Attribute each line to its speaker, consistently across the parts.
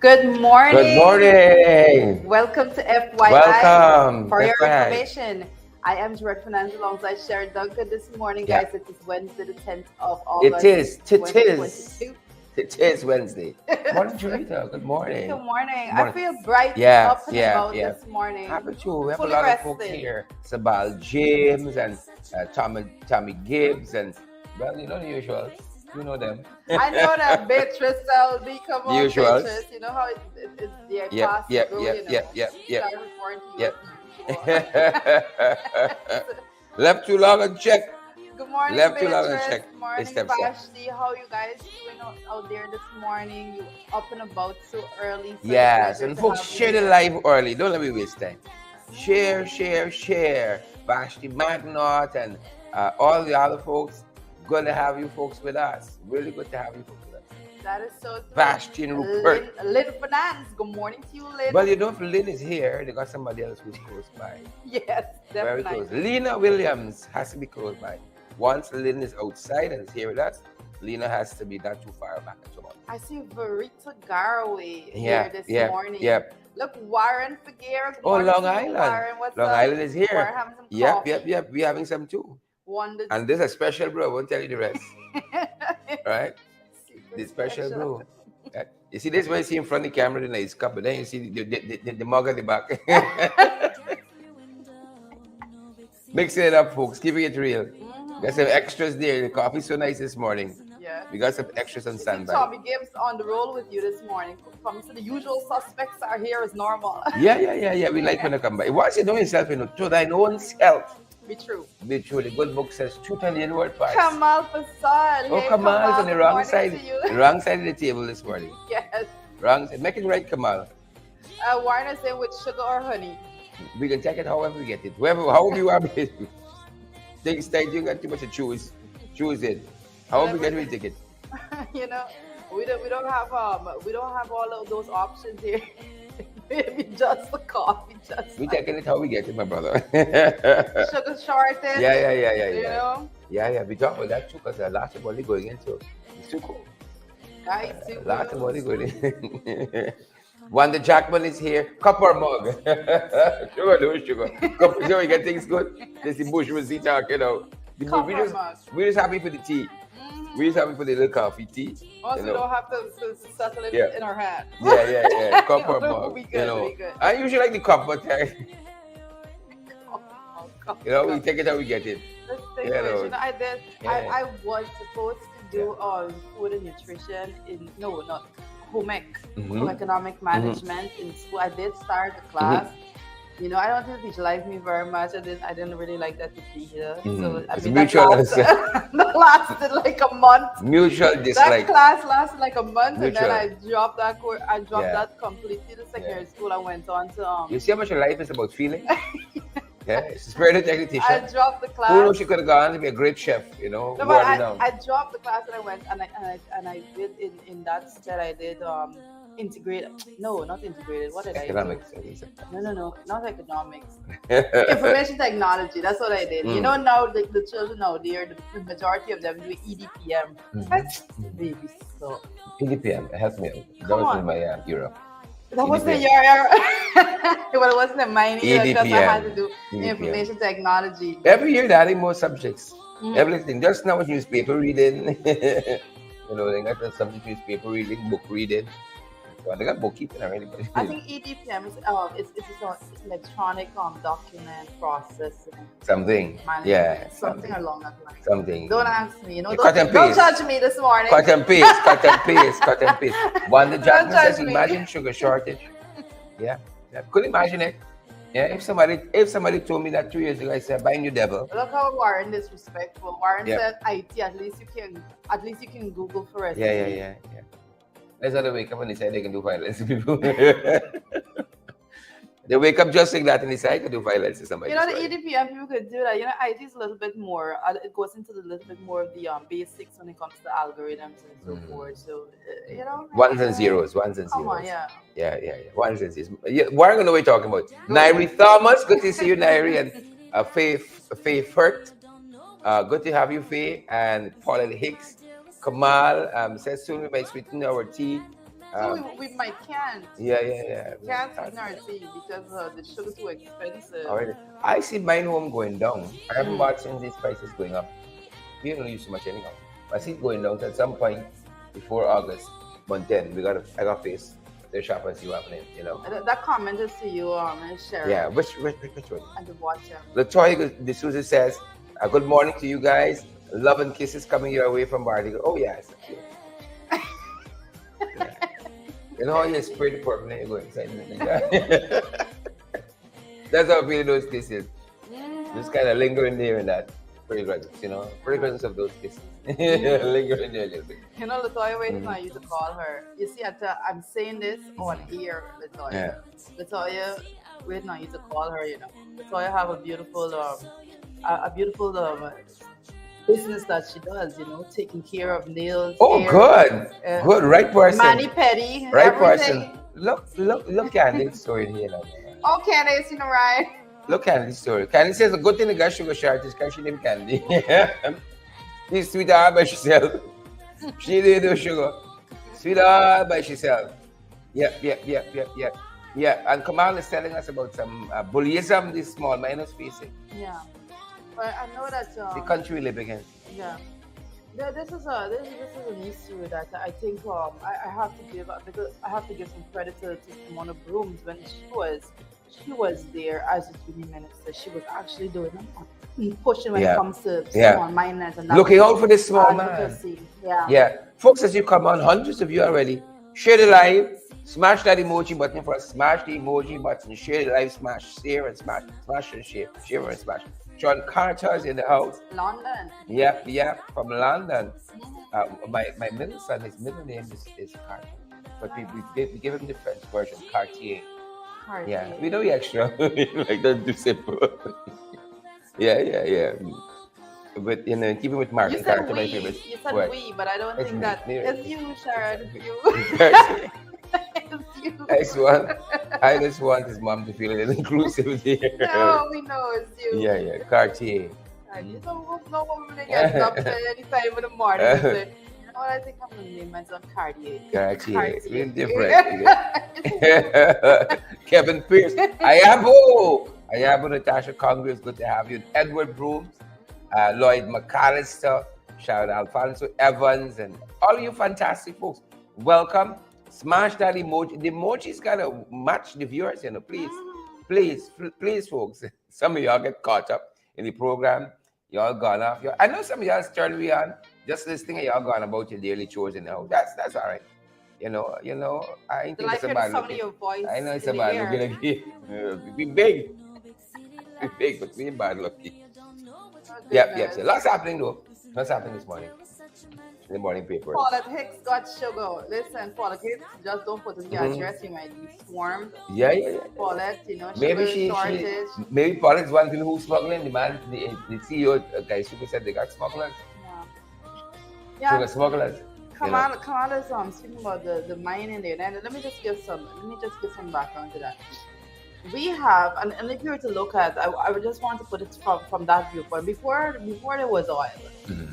Speaker 1: Good
Speaker 2: Good
Speaker 1: morning.
Speaker 2: morning.
Speaker 1: Welcome to FYI.
Speaker 2: Welcome.
Speaker 1: For your
Speaker 2: FYI.
Speaker 1: information, I am Direct Finance alongside Sharon Duncan this morning,
Speaker 2: Yeah,
Speaker 1: guys. It is Wednesday, the 10th of
Speaker 2: it
Speaker 1: August,
Speaker 2: is. It is.
Speaker 1: 2022.
Speaker 2: It is Wednesday. Morning,
Speaker 1: Good
Speaker 2: Charita. Good morning.
Speaker 1: morning.
Speaker 2: Good
Speaker 1: I
Speaker 2: morning.
Speaker 1: feel bright
Speaker 2: Yeah,
Speaker 1: up and
Speaker 2: yeah,
Speaker 1: about
Speaker 2: yeah.
Speaker 1: this morning,
Speaker 2: Happy to. We have a
Speaker 1: fully
Speaker 2: lot of folks
Speaker 1: rested.
Speaker 2: here. Sabal James and Tommy Gibbs and, well, you know the usuals. You know them.
Speaker 1: I know that Beatrice LB, come
Speaker 2: The
Speaker 1: on,
Speaker 2: usuals.
Speaker 1: Beatrice. You know how it's the
Speaker 2: Yep,
Speaker 1: past
Speaker 2: yep,
Speaker 1: go,
Speaker 2: yep,
Speaker 1: you know.
Speaker 2: yep, yep, yep,
Speaker 1: Start referring to you
Speaker 2: yep.
Speaker 1: as usual.
Speaker 2: Left too long and check.
Speaker 1: Good morning,
Speaker 2: Left too long and
Speaker 1: Beatrice.
Speaker 2: check.
Speaker 1: Good
Speaker 2: It
Speaker 1: morning,
Speaker 2: steps up.
Speaker 1: Vashti. How you guys doing out there this morning? You up and about so early. Such a
Speaker 2: Yes,
Speaker 1: pleasure
Speaker 2: and
Speaker 1: to
Speaker 2: folks,
Speaker 1: have you
Speaker 2: share the
Speaker 1: here.
Speaker 2: live early. Don't let me waste time. Share, share, share. Vashti Magnot and all the other folks. Good to have you folks with us. Really good to have you folks with us.
Speaker 1: That is so true.
Speaker 2: Vashti and Rupert.
Speaker 1: Lynn Finance. Good morning to you, Lynn.
Speaker 2: Well, you know, if Lynn is here, they got somebody else who's close by.
Speaker 1: Yes,
Speaker 2: Very
Speaker 1: definitely.
Speaker 2: close. Lena Williams has to be close by. Once Lynn is outside and is here with us, Lena has to be not too far back at all.
Speaker 1: I see Verita Garaway
Speaker 2: Yeah,
Speaker 1: here this
Speaker 2: yeah,
Speaker 1: morning.
Speaker 2: yeah.
Speaker 1: Look, Warren Figueroa. Good
Speaker 2: Oh,
Speaker 1: morning
Speaker 2: Long
Speaker 1: to you,
Speaker 2: Island.
Speaker 1: Warren, what's
Speaker 2: Long
Speaker 1: up?
Speaker 2: Island is here.
Speaker 1: Warren having some
Speaker 2: Yep,
Speaker 1: coffee.
Speaker 2: yep. We're having some too.
Speaker 1: Wondered.
Speaker 2: And this is a special brew. I won't tell you the rest. Right?
Speaker 1: Super
Speaker 2: The special brew. You see this when you see in front of the camera, the nice cup, but then you see the mug at the back. Mixing it up, folks. Keeping it real. Got some extras there. The coffee's so nice this morning.
Speaker 1: Yeah.
Speaker 2: We got some extras on
Speaker 1: You see
Speaker 2: standby.
Speaker 1: Tommy Gibbs on the roll with you this morning. From so the usual suspects are here as normal.
Speaker 2: Yeah. We like when they come by. Once you know yourself, you know, to thine own self.
Speaker 1: Be true.
Speaker 2: Be true. The good book says, truth and the inward parts.
Speaker 1: Kamal Fasad.
Speaker 2: Oh,
Speaker 1: Hey,
Speaker 2: Kamal is on the
Speaker 1: good
Speaker 2: wrong
Speaker 1: morning
Speaker 2: side.
Speaker 1: to you.
Speaker 2: The wrong side of the table this morning.
Speaker 1: Yes.
Speaker 2: Wrong side. Make it right, Kamal.
Speaker 1: Warren is saying with sugar or honey.
Speaker 2: We can take it however we get it. However you are. Things that you got too much to choose. Choose it. However we get it, we take it.
Speaker 1: You know, we don't have all of those options here. Maybe just the coffee, just
Speaker 2: We taking it how we get it, my brother.
Speaker 1: sugar shortage.
Speaker 2: Yeah.
Speaker 1: You know,
Speaker 2: Yeah. We talk about that too, because a lot of money going into it's too cool.
Speaker 1: guys.
Speaker 2: A lot of money going in. Wanda Jackman is here. Cup or mug? Sugar, no sugar. Cup, so we get things good. This is bourgeoisie talk, you know.
Speaker 1: Cup or mug?
Speaker 2: We're just happy for the tea. We're just happy for the little coffee tea.
Speaker 1: Also,
Speaker 2: you
Speaker 1: we
Speaker 2: know.
Speaker 1: don't have to settle it
Speaker 2: Yeah.
Speaker 1: in our hand.
Speaker 2: Yeah. Cup or
Speaker 1: You know,
Speaker 2: mug.
Speaker 1: we good,
Speaker 2: You know.
Speaker 1: we good.
Speaker 2: I usually like the cup, but you know, we
Speaker 1: Cup.
Speaker 2: take it how we get it.
Speaker 1: Let's take
Speaker 2: Yeah,
Speaker 1: it.
Speaker 2: no.
Speaker 1: You know, I did.
Speaker 2: Yeah.
Speaker 1: I was supposed to do food and nutrition in not home ec, home economic management in school. I did start the class. You know, I don't think the teacher liked me very much. I didn't really like that teacher either. So I
Speaker 2: It's
Speaker 1: mean,
Speaker 2: mutual.
Speaker 1: that lasted like a month.
Speaker 2: Mutual
Speaker 1: That
Speaker 2: dislike.
Speaker 1: class lasted like a month,
Speaker 2: Mutual.
Speaker 1: and then I dropped that course. I dropped
Speaker 2: Yeah.
Speaker 1: that completely. The secondary school, I went on to
Speaker 2: You see how much your life is about feeling? Yeah, it's a spirit
Speaker 1: I
Speaker 2: technician.
Speaker 1: dropped the class.
Speaker 2: Who knows she could have gone to be a great chef, you know?
Speaker 1: No,
Speaker 2: Who
Speaker 1: but
Speaker 2: already know?
Speaker 1: I dropped the class and I went and I did in that stead I did integrated. No, not integrated. What did
Speaker 2: Economics.
Speaker 1: I do? No, not economics. Information technology. That's what I did. You know, now the children out there, the majority of them do EDPM. That's baby so.
Speaker 2: EDPM, help me out. That
Speaker 1: Come
Speaker 2: was
Speaker 1: on.
Speaker 2: in my Europe.
Speaker 1: That wasn't
Speaker 2: EDPM.
Speaker 1: your era. Well, it wasn't in mine either because I had to do
Speaker 2: EDPM.
Speaker 1: information technology.
Speaker 2: Every year they're adding more subjects.
Speaker 1: Mhm.
Speaker 2: Everything. Just now it's newspaper reading. You know, they got the subject newspaper reading, book reading. Well, they got bookkeeping already. But
Speaker 1: I think EDPM is it's electronic document processing.
Speaker 2: something.
Speaker 1: Management,
Speaker 2: Yeah.
Speaker 1: something along that line.
Speaker 2: Something.
Speaker 1: Don't ask me, you know.
Speaker 2: You cut and
Speaker 1: Don't
Speaker 2: paste.
Speaker 1: judge me this morning.
Speaker 2: Cut and paste, cut and paste, cut and paste. Wanda Jackman
Speaker 1: judge
Speaker 2: says,
Speaker 1: me.
Speaker 2: imagine sugar shortage. Yeah. Could imagine it. Yeah, if somebody told me that 2 years ago, I said, buying you devil.
Speaker 1: Look how Warren disrespectful. Warren
Speaker 2: Yeah.
Speaker 1: said IT. At least you can Google for it.
Speaker 2: Yeah. That's how they wake up and decide they can do violence to people. They wake up just like that and decide to do violence to somebody.
Speaker 1: You know, the EDPM people could do that. You know, IT is a little bit more. It goes into the little bit more of the basics when it comes to algorithms and so forth. So you know,
Speaker 2: Ones and zeros.
Speaker 1: Come on, yeah.
Speaker 2: Yeah. Ones and zeros. Yeah, what are we talking about? Nairi Thomas, good to see you, Nairi, and Faye Furt. Good to have you, Faye, and Paula Hicks. Kamal says soon we might sweeten our tea.
Speaker 1: So we might can't.
Speaker 2: Yeah.
Speaker 1: Can't sweeten our tea because the sugar's too expensive.
Speaker 2: Already. I see mine home going down. I haven't bought since these prices going up. We don't use so much anyhow. I see it going down. So at some point before August, month 10, I got face the shop and see what happening, you know.
Speaker 1: That comment is to you, Sharon.
Speaker 2: Yeah, which one?
Speaker 1: At the bottom.
Speaker 2: Latoya De Souza says, good morning to you guys. Love and kisses coming your way from Barty. Oh, yes. You know how you spray the purple and you go inside. That's how I feel those kisses. Just kind of linger in there in that fragrance, you know, fragrance of those kisses. Linger in there a little bit.
Speaker 1: You know, Latoya waiting on you to call her. You see, I'm saying this on air, Latoya.
Speaker 2: Yeah.
Speaker 1: Latoya waiting on you to call her, you know. Latoya have a beautiful business that she does, you know, taking care of nails.
Speaker 2: Oh, hair, good, right person.
Speaker 1: Mani-pedi,
Speaker 2: right
Speaker 1: everything.
Speaker 2: person. Look, Candy's story here now.
Speaker 1: Oh, Candace, you know, right?
Speaker 2: Look, Candy's story. Candy says a good thing the guy sugar shark is because she named Candy. She's sweetheart by herself. She did do sugar. Sweetheart by herself. Yeah. And Kamal is telling us about some bullyism these small miners facing.
Speaker 1: Yeah. But I know that
Speaker 2: the country we live in.
Speaker 1: Yeah. This is an issue that I think I have to give some credit to Simona Brooms when she was there as a union minister. She was actually doing pushing when it comes to small miners and
Speaker 2: looking out for this small man. Yeah. Folks, as you come on, hundreds of you already. Share the live, smash that emoji button for us. Smash the emoji button, share the live, share and smash and share and smash. John Carter's in the house.
Speaker 1: London.
Speaker 2: Yeah, from London. My middle son, his middle name is Carter, but we give him the French version, Cartier. Yeah, we know the extra. Like that, too simple. Yeah. But you know, keep it with Mark and Carter, my favorite.
Speaker 1: You said we, but I don't think that it's you, Sharon.
Speaker 2: I just want his mom to feel a little inclusive there.
Speaker 1: No, we know it's you.
Speaker 2: Yeah, Cartier.
Speaker 1: You don't know what we're getting up to any time in the morning. You know what, I think I'm going to name my son Cartier.
Speaker 2: Cartier. Real different. Kevin Pierce. Ayabo, Natasha Congress, good to have you. Edward Brooms, Lloyd McAllister, shout out Alfonso Evans, and all you fantastic folks. Welcome. Smash that emoji. The emoji's gotta match the viewers, you know. Please, folks. Some of y'all get caught up in the program. Y'all gone off. I know some of y'all turn me on. Just listening, and y'all gone about your daily chores in the house. That's all right. You know. I ain't think it's a bad look. I know it's a bad look. Be big. Be big, but be bad lucky. Yep. Lots happening though. What's happening this morning? The morning paper.
Speaker 1: Paulette Hicks got sugar. Listen, Paulette Hicks, just don't put in your address. You might be swarmed.
Speaker 2: Yeah.
Speaker 1: Paulette,
Speaker 2: maybe
Speaker 1: shortage.
Speaker 2: Maybe Paulette's one people who's smuggling. The CEO guy super said they got smugglers.
Speaker 1: Yeah.
Speaker 2: Sugar smugglers.
Speaker 1: Kamala is speaking about the mining there. And let me just give some background to that. We have, and if you were to look at, I would just want to put it from that viewpoint. Before there was oil,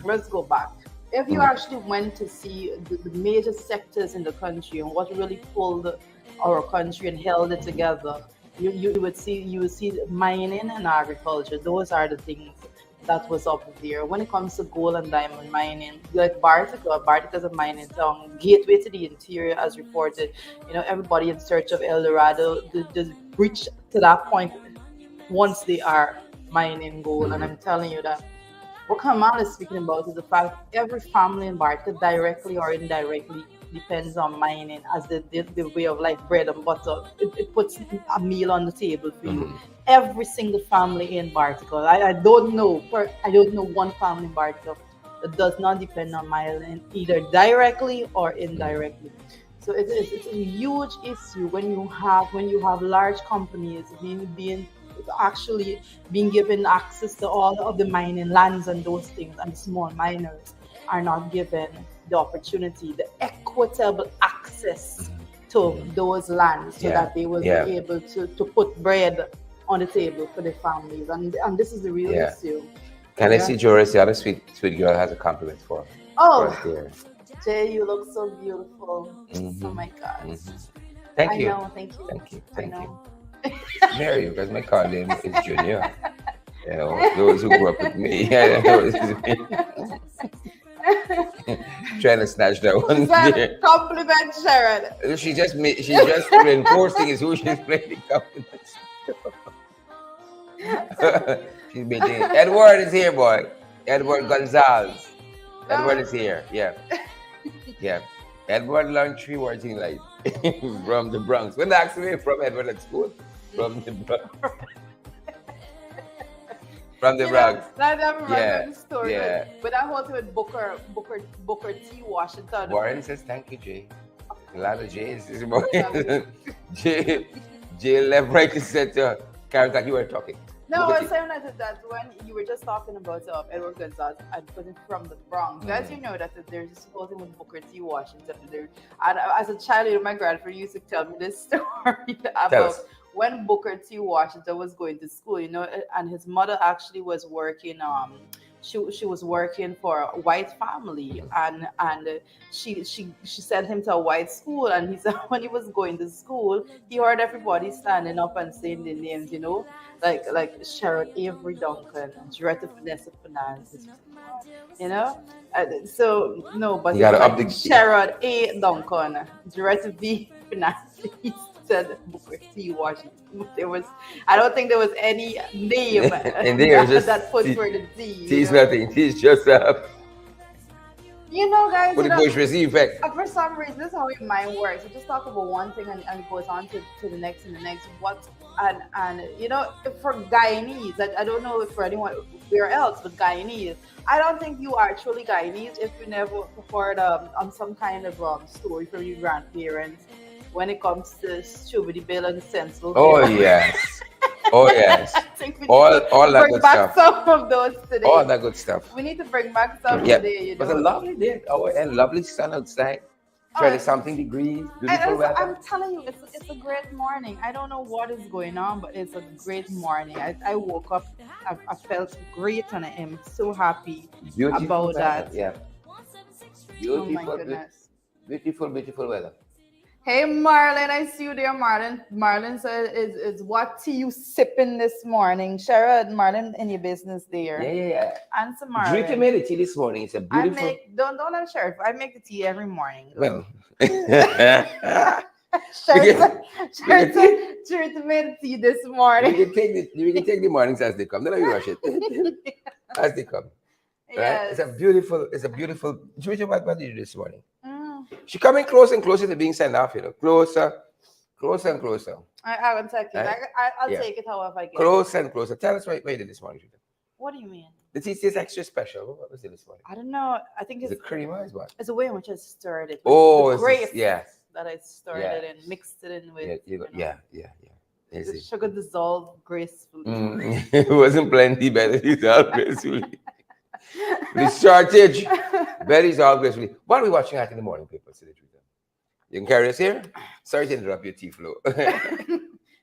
Speaker 1: let's go back. If you actually went to see the major sectors in the country and what really pulled our country and held it together, you would see mining and agriculture. Those are the things that was up there. When it comes to gold and diamond mining, like Bartica is a mining town, gateway to the interior, as reported. Everybody in search of El Dorado just reach to that point once they are mining gold. And I'm telling you that what Kamal is speaking about is the fact every family in Bartica, directly or indirectly, depends on mining as the way of life, bread and butter. It puts a meal on the table for you. Every single family in Bartica. I don't know one family in Bartica that does not depend on mining, either directly or indirectly. So it's a huge issue when you have large companies being given access to all of the mining lands and those things, and small miners are not given the opportunity, the equitable access to those lands, so that they will be able to put bread on the table for their families, and this is the real issue.
Speaker 2: Can I see Joris, the other sweet girl, has a compliment for us there.
Speaker 1: Jay, you look so beautiful. Oh my God.
Speaker 2: Thank
Speaker 1: I
Speaker 2: you.
Speaker 1: know. Thank you.
Speaker 2: Thank you.
Speaker 1: I
Speaker 2: Thank you.
Speaker 1: know.
Speaker 2: Mary, because my card name is Junior. You know, those who grew up with me. Yeah, those trying to snatch that one.
Speaker 1: Said, compliment Sharon.
Speaker 2: She just reinforcing is who she's playing the compliments. She's maintaining. Edward is here, boy. Edward Gonzalez. Edward is here. Yeah. Yeah. Edward learned 3 words in life from the Bronx. When they asked me from Edward at school, from the Bronx. From the Bronx.
Speaker 1: I never remember the story.
Speaker 2: Yeah.
Speaker 1: But I went with Booker T. Washington.
Speaker 2: Warren says, thank you, Jay. A lot of J's this morning. Jay left, right, and center. Karen, like you were talking.
Speaker 1: No, I was saying that when you were just talking about Edward Gonzalez and putting from the Bronx, as you know that there's this whole thing with Booker T. Washington. And as a child, my grandfather used to tell me this story about when Booker T. Washington was going to school, you know, and his mother actually was working. She was working for a white family, and she sent him to a white school, and he said when he was going to school, he heard everybody standing up and saying their names, you know, like Sharon Avery Duncan, Jaretta Vanessa Fernandez, you know. So no, but like Sharon A. Duncan, Jaretta V. Fernandez. Said Booker T. Washington. I don't think there was any name
Speaker 2: and there
Speaker 1: that put for the T.
Speaker 2: T's nothing. T's just
Speaker 1: you know, guys.
Speaker 2: For the bourgeoisie effect.
Speaker 1: For some reason, this is how your mind works. You just talk about one thing and it goes on to the next and the next. And you know, for Guyanese, I don't know if for anyone where else, but Guyanese, I don't think you are truly Guyanese if you never heard on some kind of story from your grandparents. When it comes to Strawberry Bill and Sensible Bill.
Speaker 2: Oh yes. Oh yes.
Speaker 1: I think we
Speaker 2: all
Speaker 1: need
Speaker 2: that
Speaker 1: bring
Speaker 2: good
Speaker 1: back
Speaker 2: stuff.
Speaker 1: some of those today.
Speaker 2: All that good stuff.
Speaker 1: We need to bring back some today. You know?
Speaker 2: It was a lovely day. And lovely sun outside. 20-something degrees. Beautiful weather.
Speaker 1: I'm telling you, it's a great morning. I don't know what is going on, but it's a great morning. I woke up, I felt great, and I am so happy about that.
Speaker 2: Yeah.
Speaker 1: Beautiful, oh my goodness.
Speaker 2: Beautiful weather.
Speaker 1: Hey Marlon, I see you there, Marlon. Marlon said, "Is what tea you sipping this morning?" Sharon, Marlon, in your business there.
Speaker 2: Yeah.
Speaker 1: Answer Marlon.
Speaker 2: Drink made the tea this morning. It's a beautiful.
Speaker 1: Don't let Sheriff. I make the tea every morning.
Speaker 2: Well.
Speaker 1: Sheriff made the tea this morning.
Speaker 2: We can take the mornings as they come. Don't let me rush it. As they come. Right?
Speaker 1: Yes.
Speaker 2: It's a beautiful. What did you do this morning? She's coming closer and closer to being sent off, you know. Closer and closer.
Speaker 1: I will take it. Right? I'll take it however I get.
Speaker 2: Closer and closer. Tell us what you did this morning.
Speaker 1: What do you mean?
Speaker 2: The tea is extra special. What was it this morning?
Speaker 1: I don't know. I think it's
Speaker 2: the cream or what?
Speaker 1: It's the way in which I stirred it.
Speaker 2: Oh,
Speaker 1: the grapes
Speaker 2: that
Speaker 1: I stirred it and mixed it in with.
Speaker 2: Yeah.
Speaker 1: The sugar dissolved gracefully.
Speaker 2: It wasn't plenty, but it dissolved gracefully. The shortage, berries all gracefully. What are we watching at in the morning, people? You can carry us here. Sorry to interrupt your tea flow.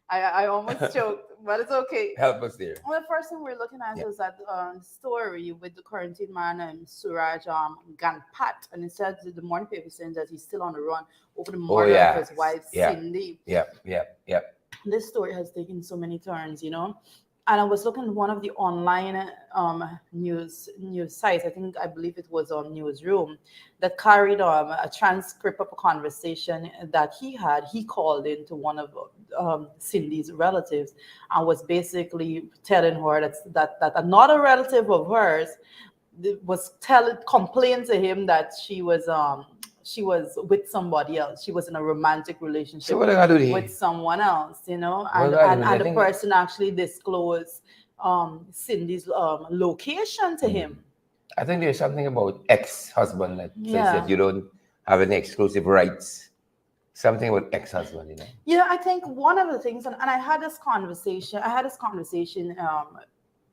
Speaker 1: I almost choked, but it's okay.
Speaker 2: Help us there.
Speaker 1: Well, the first thing we're looking at is that story with the quarantine man and Suraj Ganpat, and it says the morning paper saying that he's still on the run over the murder of his wife Cindy.
Speaker 2: Yeah.
Speaker 1: This story has taken so many turns, you know. And I was looking at one of the online news sites. I believe it was on Newsroom, that carried a transcript of a conversation that he had. He called into one of Cindy's relatives and was basically telling her that another relative of hers was complaining to him that she was with somebody else. She was in a romantic relationship with someone else, you know, and the person actually disclosed Cindy's location to him.
Speaker 2: I think there's something about ex-husband that says that you don't have any exclusive rights. Something about ex-husband, you know.
Speaker 1: Yeah, I think one of the things, and I had this conversation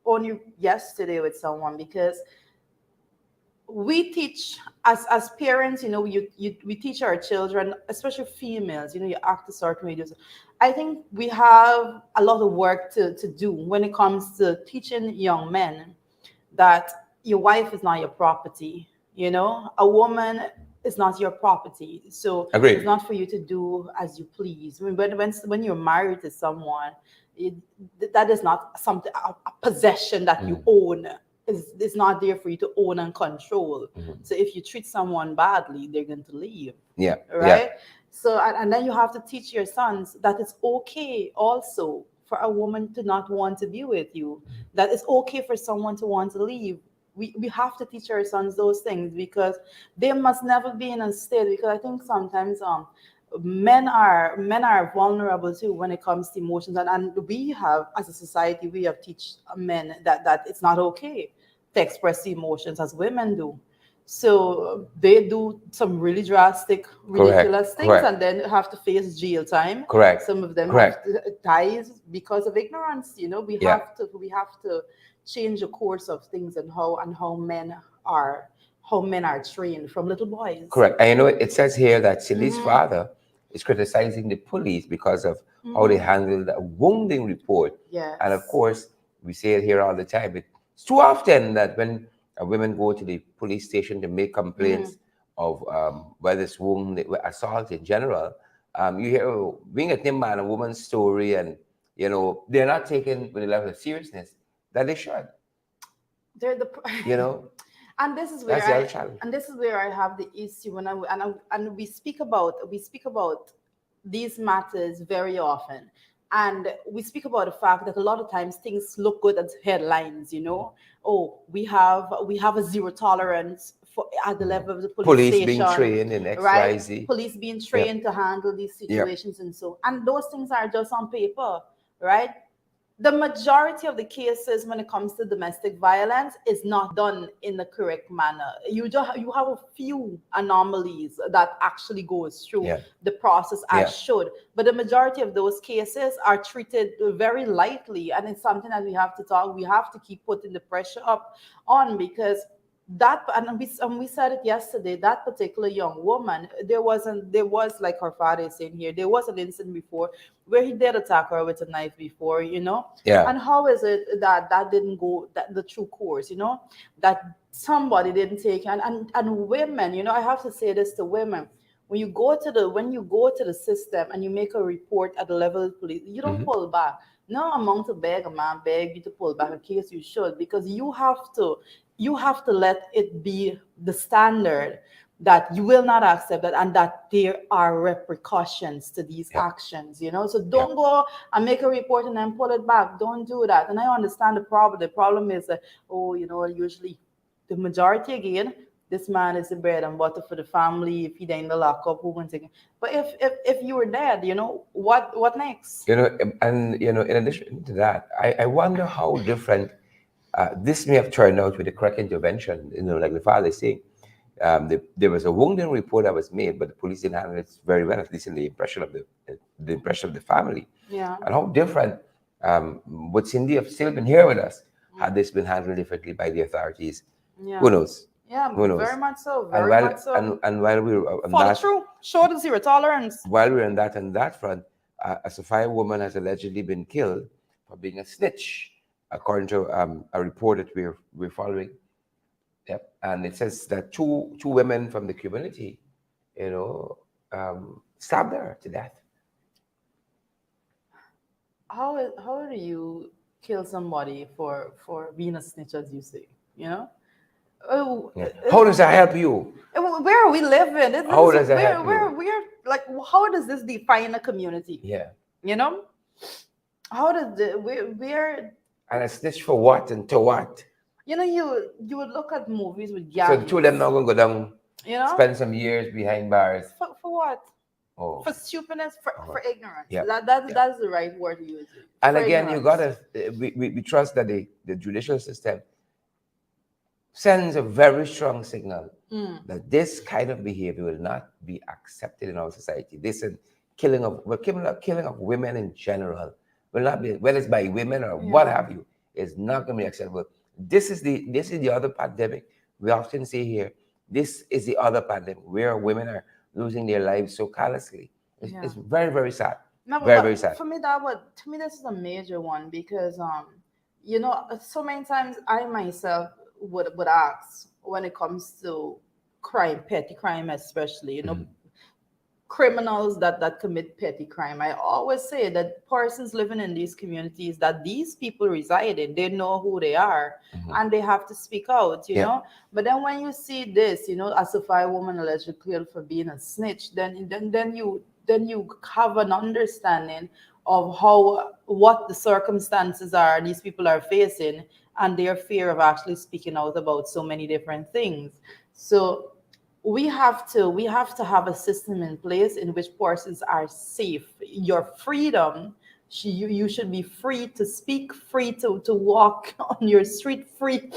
Speaker 1: only yesterday with someone, because we teach as parents, you know, we teach our children, especially females, you know, you act a certain way. I think we have a lot of work to do when it comes to teaching young men that your wife is not your property. You know, a woman it's not your property. So
Speaker 2: Agreed.
Speaker 1: it's not for you to do as you please. When you're married to someone, it, that is not something a possession that you own. It's not there for you to own and control. So if you treat someone badly, they're going to leave.
Speaker 2: Yeah.
Speaker 1: Right. So and then you have to teach your sons that it's okay also for a woman to not want to be with you. That it's okay for someone to want to leave. We have to teach our sons those things because they must never be in a state, because I think sometimes men are vulnerable too when it comes to emotions, and we have, as a society, we have teach men that it's not okay to express the emotions as women do. So they do some really drastic, ridiculous things,
Speaker 2: Correct.
Speaker 1: and then have to face jail time.
Speaker 2: Correct.
Speaker 1: Some of them
Speaker 2: Correct.
Speaker 1: have to die because of ignorance. We have to change the course of things, and how men are trained from little boys.
Speaker 2: Correct. And it says here that Cindy's father is criticizing the police because of how they handled a wounding report.
Speaker 1: Yes.
Speaker 2: And of course, we say it here all the time. It's too often that when women go to the police station to make complaints of whether it's wound, assault in general, you hear being a man and woman's story, and they're not taken with the level of seriousness that they should.
Speaker 1: They're the and this is where
Speaker 2: that's the other challenge.
Speaker 1: And this is where I have the issue and we speak about these matters very often, and we speak about the fact that a lot of times things look good as headlines. Oh, we have a zero tolerance for at the level of the police station,
Speaker 2: being trained in XYZ,
Speaker 1: right? Police being trained to handle these situations, and those things are just on paper, right? The majority of the cases when it comes to domestic violence is not done in the correct manner. You have a few anomalies that actually goes through the process as should, but the majority of those cases are treated very lightly, and it's something that we have to keep putting the pressure up on, because we said it yesterday, that particular young woman, there was, like her father is saying here, there was an incident before where he did attack her with a knife before, and how is it that didn't go the true course, that somebody didn't take, and women, I have to say this to women, when you go to the system and you make a report at the level of police, you don't pull back. No amount to beg a man beg you to pull back in case you should, because you have to let it be the standard that you will not accept that, and that there are repercussions to these actions, so don't go and make a report and then pull it back. Don't do that. And I understand the problem is that, usually the majority, again, this man is the bread and butter for the family. If he in the lockup, who wants it? But if you were dead, what next?
Speaker 2: And in addition to that, I wonder how different this may have turned out with the correct intervention. Like the father is saying, there was a wounding report that was made, but the police didn't handle it very well, at least in the impression of the family.
Speaker 1: Yeah.
Speaker 2: And how different would Cindy have still been here with us had this been handled differently by the authorities?
Speaker 1: Yeah.
Speaker 2: Who knows?
Speaker 1: Yeah,
Speaker 2: Who knows?
Speaker 1: very much so.
Speaker 2: And while we were on
Speaker 1: For
Speaker 2: that,
Speaker 1: the true, show the zero tolerance.
Speaker 2: While we were on that front, a Sophia woman has allegedly been killed for being a snitch, according to a report that we're following. Yep, and it says that two women from the community, stabbed her to death.
Speaker 1: How do you kill somebody for being a snitch, as you say?
Speaker 2: How does that help you?
Speaker 1: Where are we living?
Speaker 2: How does that help you?
Speaker 1: We're like, how does this define a community?
Speaker 2: Yeah.
Speaker 1: How does we're
Speaker 2: and a snitch for what and to what?
Speaker 1: You would look at movies with gangs.
Speaker 2: So the two of them not gonna go down. Spend some years behind bars.
Speaker 1: For what?
Speaker 2: Oh.
Speaker 1: For stupidness, for ignorance.
Speaker 2: Yeah.
Speaker 1: That's the right word to use.
Speaker 2: And again, ignorance. We trust that the judicial system sends a very strong signal that this kind of behavior will not be accepted in our society. This and killing of women in general will not be, whether it's by women or what have you, is not going to be acceptable. This is the other pandemic we often say here. This is the other pandemic where women are losing their lives so callously. It's very, very sad. Very sad.
Speaker 1: To me, this is a major one, because so many times I myself would ask, when it comes to crime, petty crime especially,
Speaker 2: Mm-hmm.
Speaker 1: criminals that commit petty crime. I always say that persons living in these communities that these people reside in, they know who they are,
Speaker 2: Mm-hmm.
Speaker 1: and they have to speak out,
Speaker 2: Yeah.
Speaker 1: But then when you see this, as if a woman allegedly killed for being a snitch, then you have an understanding of what the circumstances are these people are facing, and their fear of actually speaking out about so many different things. So we have to have a system in place in which persons are safe. Your freedom, you should be free to speak, free to walk on your street, free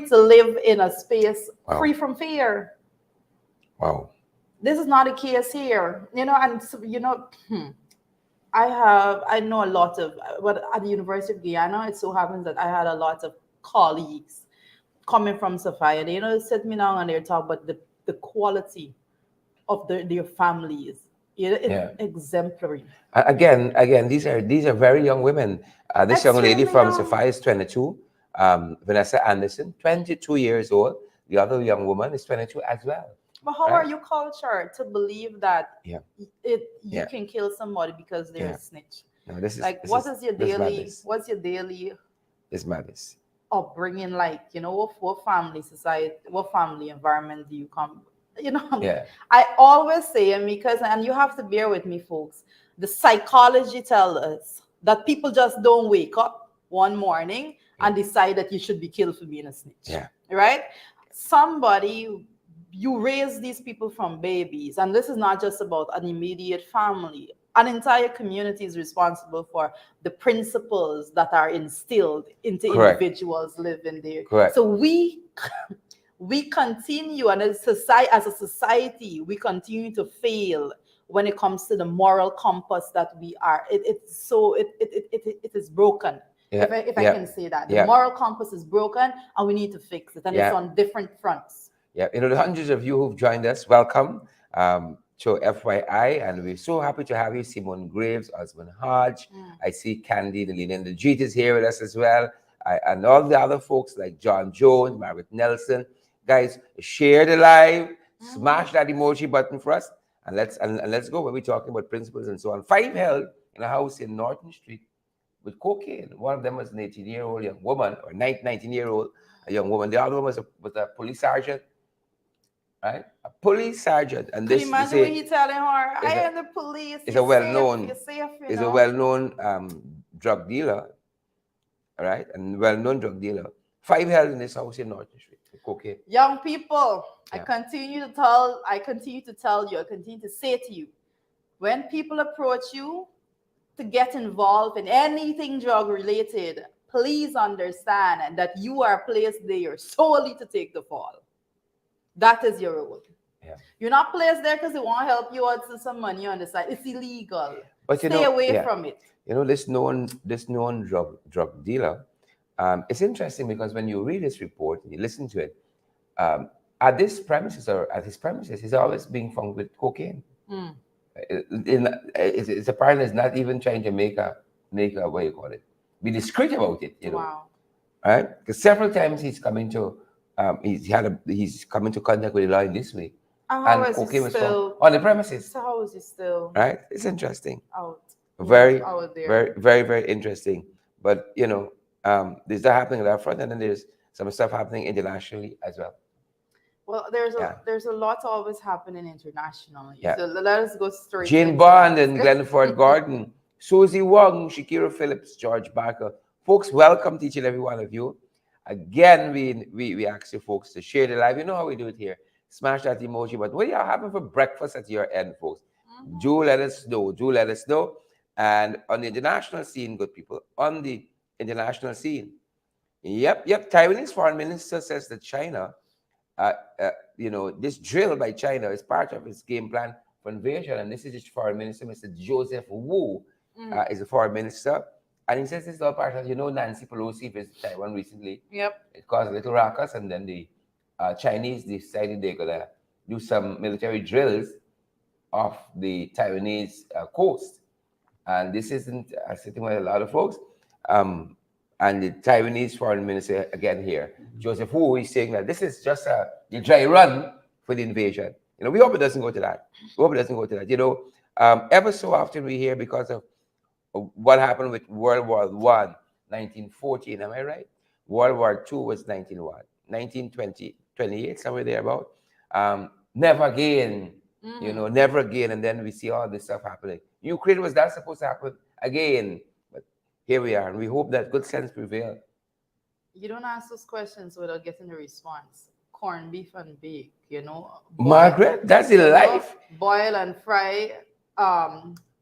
Speaker 1: to live in a space free
Speaker 2: Wow.
Speaker 1: from fear.
Speaker 2: Wow.
Speaker 1: This is not a case here, and so, I know a lot of, but at the University of Guyana, it so happens that I had a lot of colleagues coming from Sophia. They sit me down and they talk about the quality of their families. It's
Speaker 2: Yeah.
Speaker 1: exemplary.
Speaker 2: Again, these are very young women. This young lady
Speaker 1: Extremely
Speaker 2: from
Speaker 1: young.
Speaker 2: Sophia is 22. Vanessa Anderson, 22 years old. The other young woman is 22 as well.
Speaker 1: But how
Speaker 2: Right?
Speaker 1: are you cultured to believe that
Speaker 2: Yeah.
Speaker 1: you
Speaker 2: Yeah.
Speaker 1: can kill somebody because they're a
Speaker 2: Yeah.
Speaker 1: snitch?
Speaker 2: No, this is
Speaker 1: Like,
Speaker 2: this is this is madness.
Speaker 1: what's your daily
Speaker 2: This is madness.
Speaker 1: upbringing like? What family society, what family environment do you come?
Speaker 2: Yeah.
Speaker 1: I always say, and you have to bear with me, folks. The psychology tells us that people just don't wake up one morning
Speaker 2: Yeah.
Speaker 1: and decide that you should be killed for being a snitch,
Speaker 2: Yeah.
Speaker 1: right? Somebody, you raise these people from babies, and this is not just about an immediate family. An entire community is responsible for the principles that are instilled into
Speaker 2: Correct.
Speaker 1: individuals living there.
Speaker 2: Correct.
Speaker 1: So we continue, and as a society, we continue to fail when it comes to the moral compass that we are. It is broken.
Speaker 2: Yeah.
Speaker 1: If I
Speaker 2: Yeah.
Speaker 1: can say that, the
Speaker 2: Yeah.
Speaker 1: moral compass is broken, and we need to fix it, and it's
Speaker 2: Yeah.
Speaker 1: on different fronts.
Speaker 2: Yeah, the hundreds of you who've joined us, welcome to FYI, and we're so happy to have you, Simone Graves, Osman Hodge. I see Candy, the Lynn, the Jeet is here with us as well, and all the other folks like John Jones, Margaret Nelson. Guys, share the live, smash that emoji button for us, and let's go. When we're talking about principles and so on. 5 held in a house in Norton Street with cocaine. One of them was an 18-year-old young woman, or 19-year-old a young woman. The other one was a police sergeant, right? A police sergeant. And
Speaker 1: Could you
Speaker 2: this, you
Speaker 1: imagine what
Speaker 2: see,
Speaker 1: he telling her?
Speaker 2: is
Speaker 1: I
Speaker 2: a
Speaker 1: am the police.
Speaker 2: is
Speaker 1: You're
Speaker 2: a
Speaker 1: safe.
Speaker 2: well-known
Speaker 1: You're safe.
Speaker 2: is a well-known drug dealer, right? And well-known drug dealer. 5 held in this house in Norton Street with cocaine.
Speaker 1: Young people, I
Speaker 2: Yeah.
Speaker 1: continue to tell you, I continue to say to you, when people approach you to get involved in anything drug related, please understand that you are placed there solely to take the fall. That is your role.
Speaker 2: Yeah.
Speaker 1: You're not placed there because they want to help you out to some money on the side. It's illegal.
Speaker 2: But
Speaker 1: Stay away from it.
Speaker 2: This known drug dealer. It's interesting because when you read this report and you listen to it, at this premises or at his premises, he's always being found with cocaine. It's a partner is not even trying to make a what you call it, be discreet about it,
Speaker 1: Wow.
Speaker 2: right? Because several times he's coming to he's come into contact with the law in this way, and cocaine was found on the premises.
Speaker 1: So how is he still
Speaker 2: Right? It's interesting.
Speaker 1: out?
Speaker 2: Very,
Speaker 1: out there.
Speaker 2: very, very, very interesting. But there's that happening at that front, and then there's some stuff happening internationally as well.
Speaker 1: Well, there's a lot always happening internationally.
Speaker 2: Yeah.
Speaker 1: So let us go straight.
Speaker 2: Jane Bond and Glenford Gordon, Susie Wong, Shakira Phillips, George Barker. Folks, welcome to each and every one of you. Again, we ask you folks to share the live. You know how we do it here. Smash that emoji button. What are you having for breakfast at your end, folks? Do let us know. Do let us know. And on the international scene, good people, on the international scene. Yep. Taiwanese foreign minister says that China, this drill by China is part of its game plan for invasion. And this is its foreign minister, Mr. Joseph Wu, is a foreign minister. And he says this is all part of, Nancy Pelosi visited Taiwan recently.
Speaker 1: Yep.
Speaker 2: It caused a little ruckus, and then the Chinese decided they're going to do some military drills off the Taiwanese coast. And this isn't sitting with a lot of folks. And the Taiwanese foreign minister, again here, Joseph Wu, is saying that this is just a dry run for the invasion. You know, we hope it doesn't go to that. We hope it doesn't go to that. You know, ever so often we hear because of what happened with World War One, 1914. Am I right? World War Two was 19 what? 1920, 28, somewhere there about. Never again. You know, never again. And then we see all this stuff happening. Ukraine, was that supposed to happen again? But here we are, and we hope that good sense prevail.
Speaker 1: You don't ask those questions without getting a response. Corned beef and bake, you know.
Speaker 2: Margaret, that's the life.
Speaker 1: Boil and fry.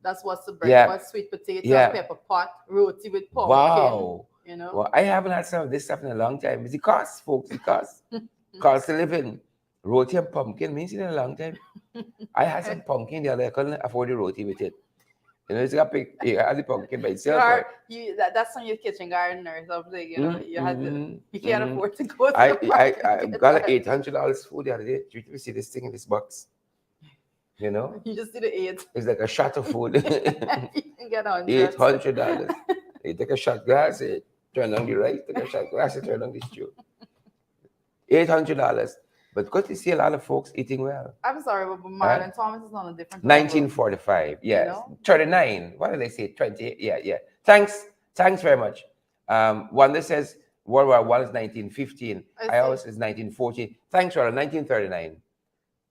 Speaker 1: That's what's the
Speaker 2: Yeah.
Speaker 1: breakfast: sweet potato,
Speaker 2: Yeah.
Speaker 1: pepper pot, roti with pumpkin.
Speaker 2: Wow.
Speaker 1: You know.
Speaker 2: Well, I haven't had some of this stuff in a long time. It's the cost, folks. It costs. Cost of living. Roti and pumpkin means in a long time. I had some pumpkin the other day. I couldn't afford the roti with it. You know, it's got pick. You had the pumpkin by itself.
Speaker 1: That's on your kitchen garden or something. You know, you had you can't afford to go to
Speaker 2: I
Speaker 1: the market.
Speaker 2: I got an $800 food the other day. Did you see this thing in this box? You know,
Speaker 1: you just did it 8.
Speaker 2: It's like a shot of food.
Speaker 1: You can get
Speaker 2: $800. You take a shot glass, you turn on the rice. Take a shot glass, you turn on the stew. $800. But good to see a lot of folks eating well.
Speaker 1: I'm sorry, but Marlon Thomas is on a different
Speaker 2: 1945, yes. You know? 39. What did they say? 28. Yeah. Thanks very much. Wanda says World War I is 1915. I always says 1914. Thanks, Ronald. 1939.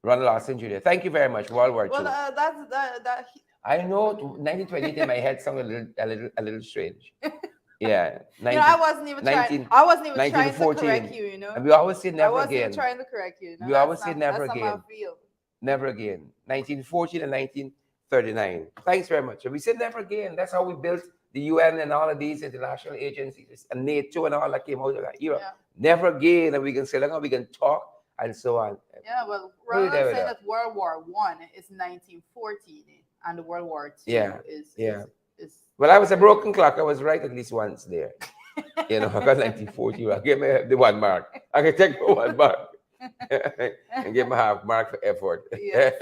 Speaker 2: Ronald Austin Jr. Thank you very much. World War II.
Speaker 1: Well, that.
Speaker 2: I know 1928 in my head sounded a little strange. Yeah,
Speaker 1: 19, you know, I wasn't even trying to correct you. You know,
Speaker 2: and we always say never again.
Speaker 1: I wasn't even trying to correct you.
Speaker 2: We always say never again. Never again. 1914 and 1939. Thanks very much. And we said never again. That's how we built the UN and all of these international agencies and NATO and all that came out of that era. Yeah. Never again. And we can say, we can talk and so on.
Speaker 1: Yeah, well, Ronald said that World War I is 1914 and World War II is.
Speaker 2: Well, I was a broken clock. I was right at least once there. You know, I got 1940. I gave me the 1 mark. I can take the 1 mark and give my half mark for effort.
Speaker 1: Yes,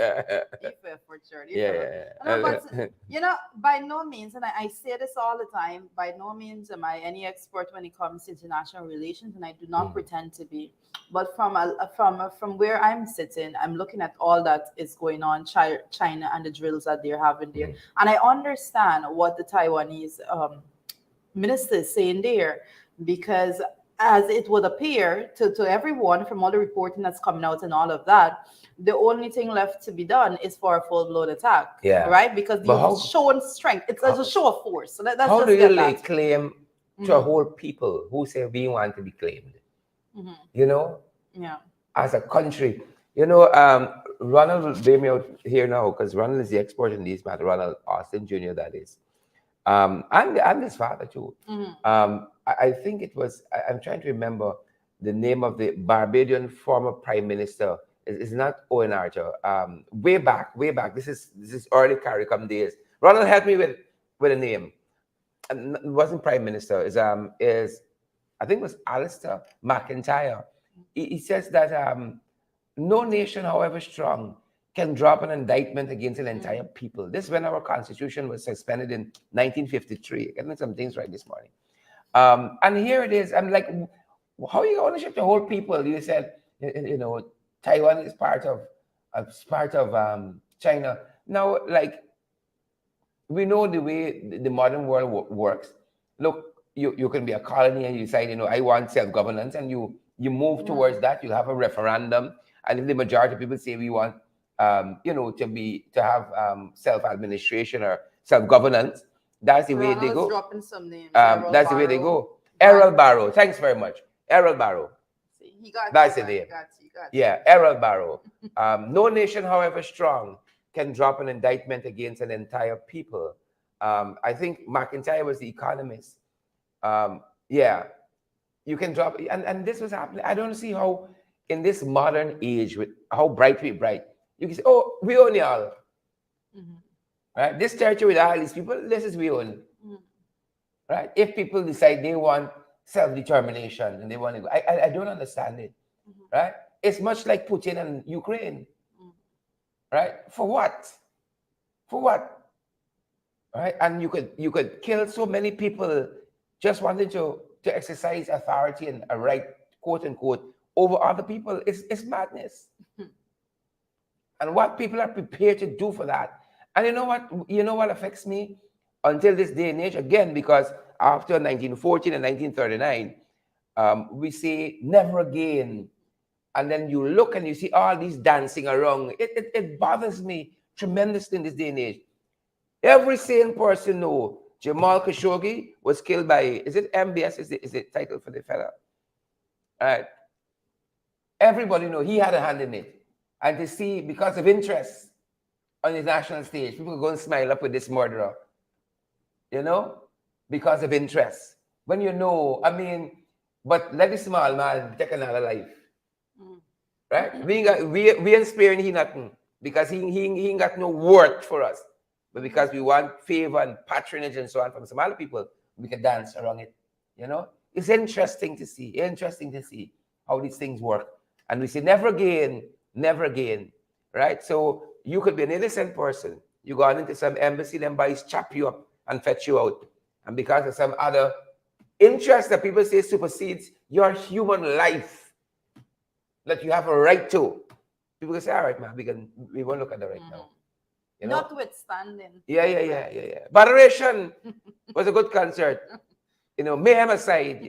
Speaker 1: for effort, sure. Yeah. No, but, you know, by no means, and I say this all the time, by no means am I any expert when it comes to international relations, and I do not pretend to be. But from where I'm sitting, I'm looking at all that is going on, China and the drills that they're having there. And I understand what the Taiwanese minister is saying there, because as it would appear to everyone from all the reporting that's coming out and all of that, the only thing left to be done is for a full-blown attack. Yeah. Right? Because you've shown strength. It's a show of force. So that's
Speaker 2: how do you lay claim to a whole people who say we want to be claimed? You know?
Speaker 1: Yeah.
Speaker 2: As a country. You know, Ronald will blame me out here now because Ronald is the expert in these matters. Ronald Austin Jr., that is. And his father too. I think it was, I'm trying to remember the name of the Barbadian former prime minister. It's not Owen Arthur. Way back. This is early CARICOM days. Ronald, help me with a name. It wasn't prime minister. I think it was Alistair McIntyre. He says that no nation, however strong, can drop an indictment against an entire people. This is when our constitution was suspended in 1953. Getting some things right this morning. And here it is. I'm like, how are you going to ship the whole people? You said, you know, Taiwan is part of China. Now, like, we know the way the modern world works. Look, you can be a colony and you decide, you know, I want self-governance, and you move towards that. You have a referendum, and if the majority of people say we want, you know, to have self-administration or self-governance, that's the way they go.
Speaker 1: Dropping some names.
Speaker 2: That's the way they go. Errol Barrow. Thanks very much. Errol Barrow.
Speaker 1: See, he got
Speaker 2: that's the name. Yeah, Errol Barrow. No nation, however strong, can drop an indictment against an entire people. I think McIntyre was the economist. Yeah, you can drop, and this was happening. I don't see how in this modern age with how bright, you can say, oh, we own y'all. Right? This territory with all these people, this is we own. Right? If people decide they want self-determination and they want to go, I don't understand it. Right? It's much like Putin and Ukraine. Right? For what? For what? Right? And you could kill so many people just wanting to exercise authority and a right, quote unquote, over other people. It's madness. and what people are prepared to do for that. And you know what affects me until this day and age, again, because after 1914 and 1939, we say never again. And then you look and you see all these dancing around. It bothers me tremendously in this day and age. Every sane person know Jamal Khashoggi was killed by, is it MBS? Is the title for the fella? All right. Everybody know he had a hand in it. And to see, because of interest on the national stage, people go and smile up with this murderer, because of interest. When but let the small man take another life. Right? We ain't sparing he nothing because he ain't got no worth for us. But because we want favor and patronage and so on from some other people, we can dance around it. It's interesting to see how these things work. And we say never again, right? So you could be an innocent person. You go on into some embassy, them boys chop you up and fetch you out. And because of some other interest that people say supersedes your human life that you have a right to, people can say, all right, man, we won't look at that right now.
Speaker 1: Notwithstanding.
Speaker 2: Yeah. Botheration was a good concert. Mayhem aside,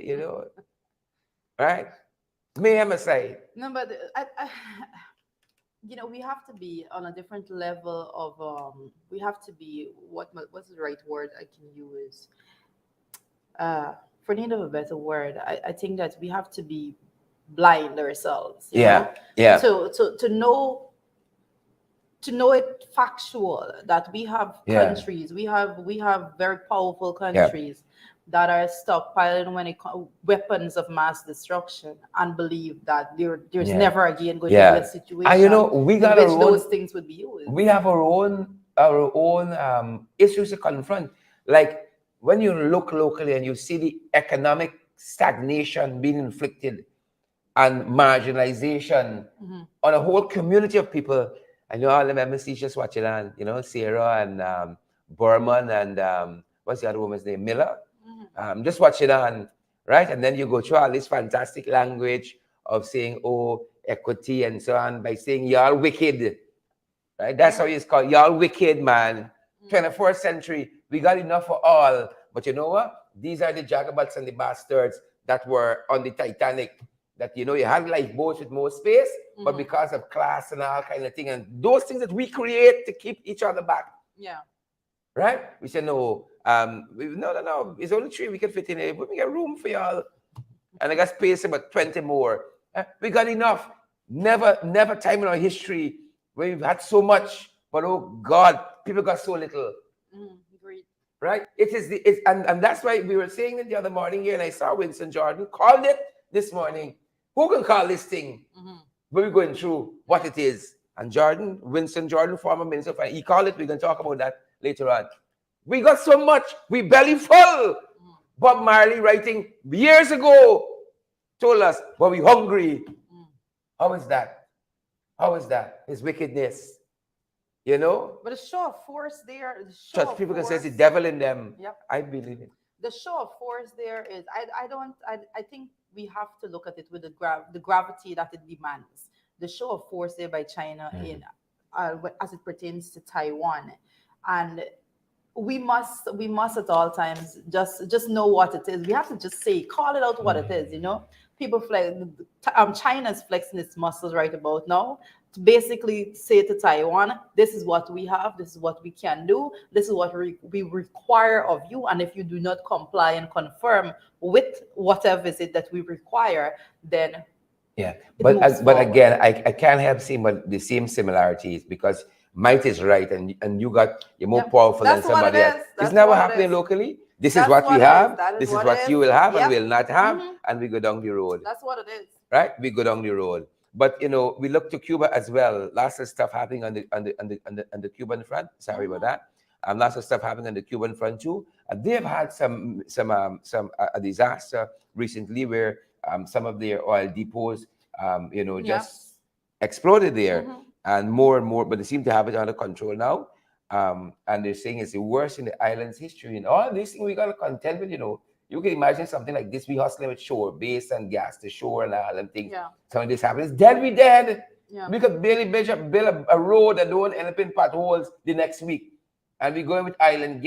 Speaker 2: right? Mayhem aside.
Speaker 1: No, but we have to be on a different level of we have to be what's the right word I can use? For need of a better word, I think that we have to be blind ourselves.
Speaker 2: Yeah.
Speaker 1: To know it factual that we have countries, we have very powerful countries that are stockpiling weapons of mass destruction and believe that there's never again going to be a situation
Speaker 2: we got
Speaker 1: in which those things would be used.
Speaker 2: We have our own issues to confront. Like when you look locally and you see the economic stagnation being inflicted and marginalization on a whole community of people. I know all the MSCs just watching on, Sarah and Berman and what's the other woman's name? Miller. Just watching on, right? And then you go through all this fantastic language of saying, equity and so on, by saying y'all wicked, right? That's how it's called. Y'all wicked, man. 21st century, we got enough for all. But you know what? These are the jagabots and the bastards that were on the Titanic. That you had lifeboats with more space, but because of class and all kind of thing, and those things that we create to keep each other back.
Speaker 1: Yeah.
Speaker 2: Right? We said no. No. It's only 3 we can fit in here. We got room for y'all, and I got space about 20 more. We got enough. Never time in our history where we've had so much, but oh God, people got so little.
Speaker 1: Agreed.
Speaker 2: Right? And that's why we were saying it the other morning here, and I saw Winston Jordan called it this morning. Who can call this thing? But we're going through what it is. And Winston Jordan, former Minister of Finance, he called it. We're going to talk about that later on. We got so much. We belly full. Bob Marley writing years ago told us, but we hungry. How is that? His wickedness. But
Speaker 1: the show of force there.
Speaker 2: Church people can say the devil in them.
Speaker 1: Yep.
Speaker 2: I believe it.
Speaker 1: The show of force there is, I think we have to look at it with the gravity that it demands. The show of force there by China in as it pertains to Taiwan, and we must at all times just know what it is. We have to just call it out what it is. People China's flexing its muscles right about now to basically say to Taiwan, this is what we have, this is what we can do, this is what we require of you, and if you do not comply and confirm with whatever is it that we require, then
Speaker 2: but again, I can't help seeing the same similarities, because might is right, and you're more powerful than somebody else. It's never happening locally. This is what we have. This is what you will have and will not have, and we go down the road.
Speaker 1: That's what it is.
Speaker 2: Right? We go down the road. But we look to Cuba as well. Lots of stuff happening on the Cuban front. Sorry about that. Lots of stuff happening on the Cuban front too. They've had some a disaster recently where some of their oil depots, just exploded there, and more. But they seem to have it under control now. And they're saying it's the worst in the island's history. And all these things we got to contend with. You can imagine something like this. We hustling with shore, base and gas to shore and all them things.
Speaker 1: Yeah.
Speaker 2: Something this happens. Dead, we dead.
Speaker 1: Yeah.
Speaker 2: We could build a road that don't end up in potholes the next week. And we going with oil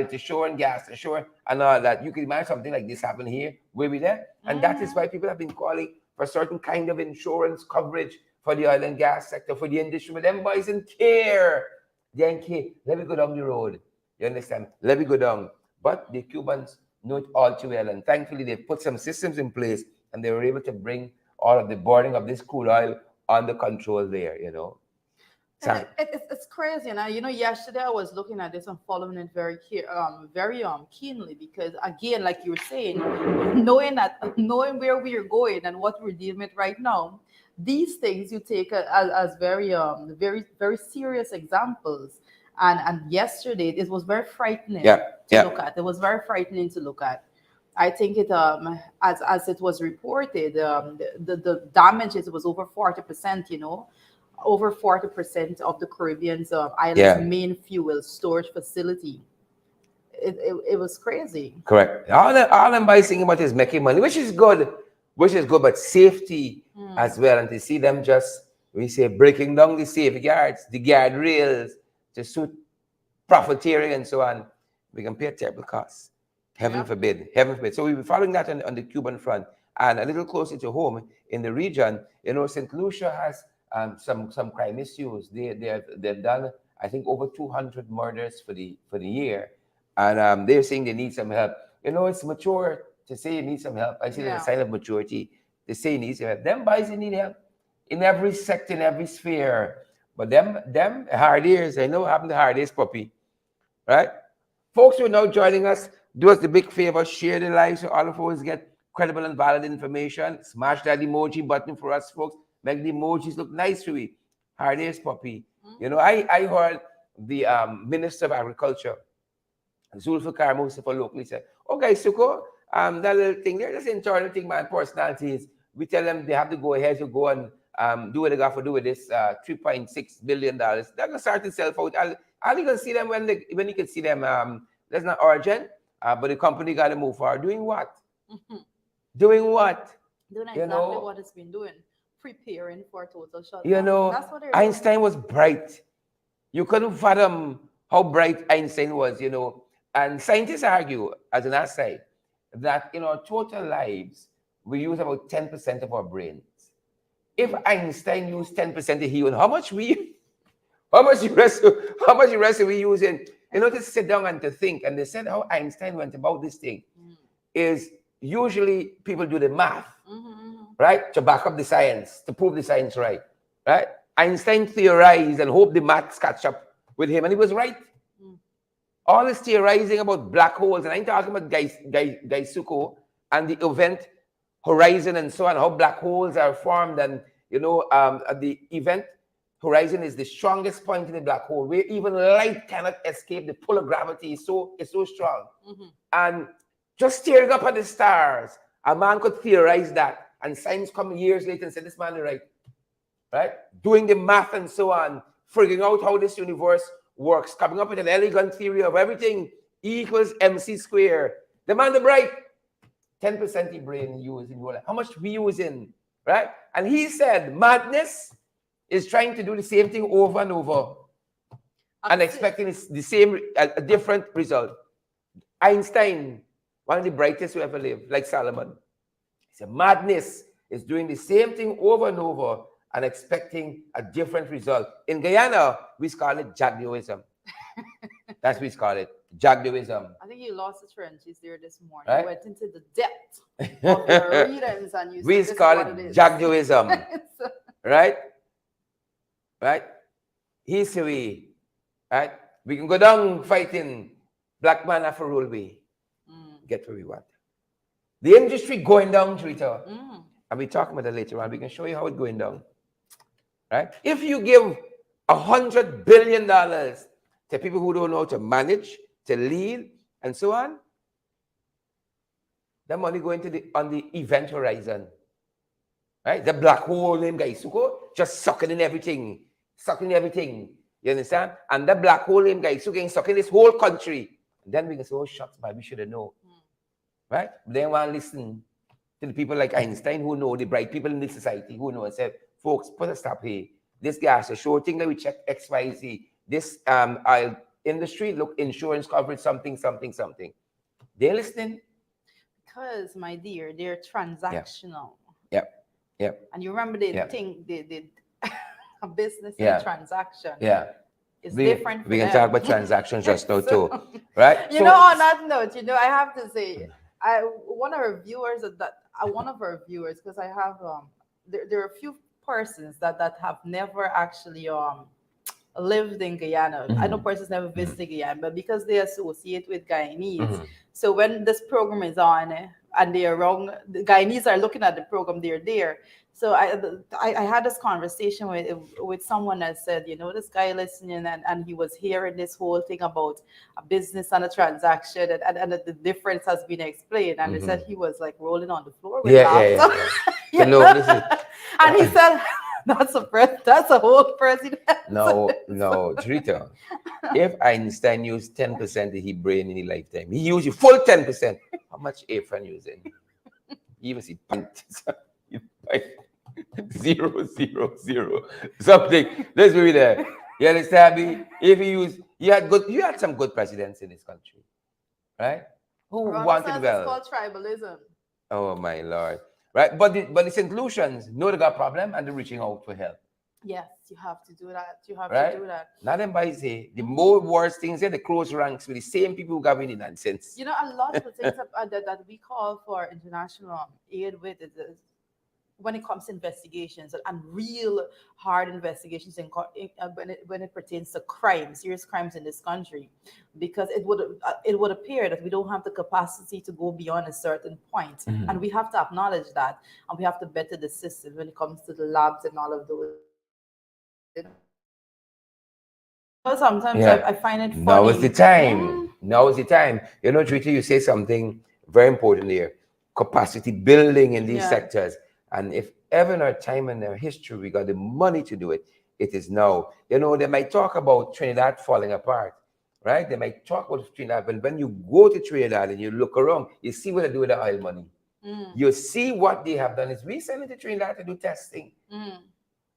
Speaker 2: to shore and gas to shore and all that. You can imagine something like this happen here, where we there. And that is why people have been calling for a certain kind of insurance coverage for the oil and gas sector, for the industry. But them boys don't care. They don't care. Let me go down the road. You understand? Let me go down. But the Cubans know it all too well. And thankfully, they put some systems in place and they were able to bring all of the boarding of this crude oil under control there, you know.
Speaker 1: It's crazy, and yesterday I was looking at this and following it very keenly because again, like you were saying, knowing where we are going and what we're dealing with right now, these things you take as very very serious examples. And yesterday it was very frightening to look at. It was very frightening to look at. I think it as it was reported, the damages was over 40%. Over 40% of the Caribbean's island's main fuel storage facility. It was crazy.
Speaker 2: Correct. All I'm thinking about is making money, which is good, but safety as well. And to see them we say, breaking down the safeguards, the guardrails to suit profiteering and so on, we can pay a terrible cost. Heaven forbid. So we'll be following that on the Cuban front. And a little closer to home in the region, St. Lucia has some crime issues. They've done, I think, over 200 murders for the year, and they're saying they need some help. It's mature to say you need some help. I see there's a sign of maturity to say you need some help. Them boys, they need help in every sector, in every sphere. But them hard ears, I know having the hard ears puppy, right? Folks who are now joining us, do us the big favor, share the live so all of us get credible and valid information. Smash that emoji button for us, folks. Make the emojis look nice to me. Hard ears puppy. I heard the Minister of Agriculture, Zulfikar Mustafa, locally said, okay, Suko, that little thing there, that's an internal thing, man, personalities. We tell them they have to go ahead to go and do what they got to do with this $3.6 billion. They're going to start to sell out. I'll you can see them when you can see them. That's not urgent, but the company got to move forward. Doing what? Doing what?
Speaker 1: Doing exactly what it's been doing. Preparing for a total shutdown. That's what
Speaker 2: Einstein was bright. You couldn't fathom how bright Einstein was, And scientists argue, as an aside, that in our total lives, we use about 10% of our brains. If Einstein used 10% of human, how much the rest are we using? To sit down and to think. And they said how Einstein went about this thing is usually people do the math. Right? To back up the science, to prove the science right. Einstein theorized and hoped the maths catch up with him, and he was right. All this theorizing about black holes, and I'm talking about Gaisuko and the event horizon and so on, how black holes are formed, and the event horizon is the strongest point in the black hole, where even light cannot escape. The pull of gravity is so strong. And just staring up at the stars, a man could theorize that. And science come years later and said, this man is right? Doing the math and so on, figuring out how this universe works, coming up with an elegant theory of everything E equals MC squared. The man the bright, 10% of brain used in your life. How much we using, right? And he said, madness is trying to do the same thing over and over and expecting a different result. Einstein, one of the brightest who ever lived, like Solomon. He said, madness is doing the same thing over and over and expecting a different result. In Guyana, we call it Jagdoism. That's what we call it, Jagdoism.
Speaker 1: I think you lost the trenches there this morning. Right? You went into the depth of your readings and you
Speaker 2: we
Speaker 1: said
Speaker 2: call it Jagdoism. Right? Right? History. Right? We can go down fighting black man after rule we get what we want. The industry going down, Twitter. And we're talking about that later on. We can show you how it's going down. Right? If you give $100 billion to people who don't know how to manage, to lead, and so on, that money going to on the event horizon. Right? The black hole named Gaisuko just sucking in everything. Sucking everything. You understand? And the black hole named Gaisuko sucking this whole country. And then we can say, oh, shucks, man, we should have known. Right? But they want to listen to the people like Einstein who know, the bright people in this society who know and say, folks, put a stop here. This guy has a show thing that we check XYZ. This I'll industry, look, insurance coverage, something, something, something. They're listening.
Speaker 1: Because, my dear, they're
Speaker 2: Yeah.
Speaker 1: transactional.
Speaker 2: Yep. Yep.
Speaker 1: And you remember they
Speaker 2: Yep.
Speaker 1: think they did a business
Speaker 2: Yeah.
Speaker 1: and transaction.
Speaker 2: Yeah.
Speaker 1: It's
Speaker 2: We
Speaker 1: different.
Speaker 2: can
Speaker 1: them.
Speaker 2: talk about transactions just now
Speaker 1: So,
Speaker 2: too, right?
Speaker 1: You know, on that note, you know, I have to say, one of our viewers one of our viewers, because I have there are a few persons that have never actually lived in Guyana. I know persons never visited Guyana, but because they associate with Guyanese, so when this program is on and they are wrong, the Guyanese are looking at the program, they're there. So I had this conversation with someone that said, you know, this guy listening and he was hearing this whole thing about a business and a transaction and the difference has been explained. And they said he was like rolling on the floor with laughter.
Speaker 2: So no, listen.
Speaker 1: And he said, that's a whole president.
Speaker 2: No, Rita. If Einstein used 10% of his brain in his lifetime, he used your full 10%. How much Afran using? You even see point. 0.000 something. Let's be there. You understand me? If you had some good presidents in this country, right? Who wanted well.
Speaker 1: It's called tribalism.
Speaker 2: Oh my Lord. Right? But the St. Lucians know they got a problem and they're reaching out for help.
Speaker 1: Yes, you have to do that. You have
Speaker 2: right?
Speaker 1: to do that.
Speaker 2: Not them by say the more worst things there, the close ranks with the same people who got in nonsense.
Speaker 1: You know, a lot of the things that we call for international aid with is when it comes to investigations and real hard investigations when it pertains to crime, serious crimes in this country, because it would appear that we don't have the capacity to go beyond a certain point, and we have to acknowledge that, and we have to better the system when it comes to the labs and all of those. Sometimes I find it funny.
Speaker 2: Now is the time. Now is the time. You know, Trita, you say something very important here. Capacity building in these sectors. And if ever in our time and our history we got the money to do it, it is now. You know, they might talk about Trinidad falling apart, right? They might talk about Trinidad, but when you go to Trinidad and you look around, you see what they do with the oil money. You see what they have done is we send it to Trinidad to do testing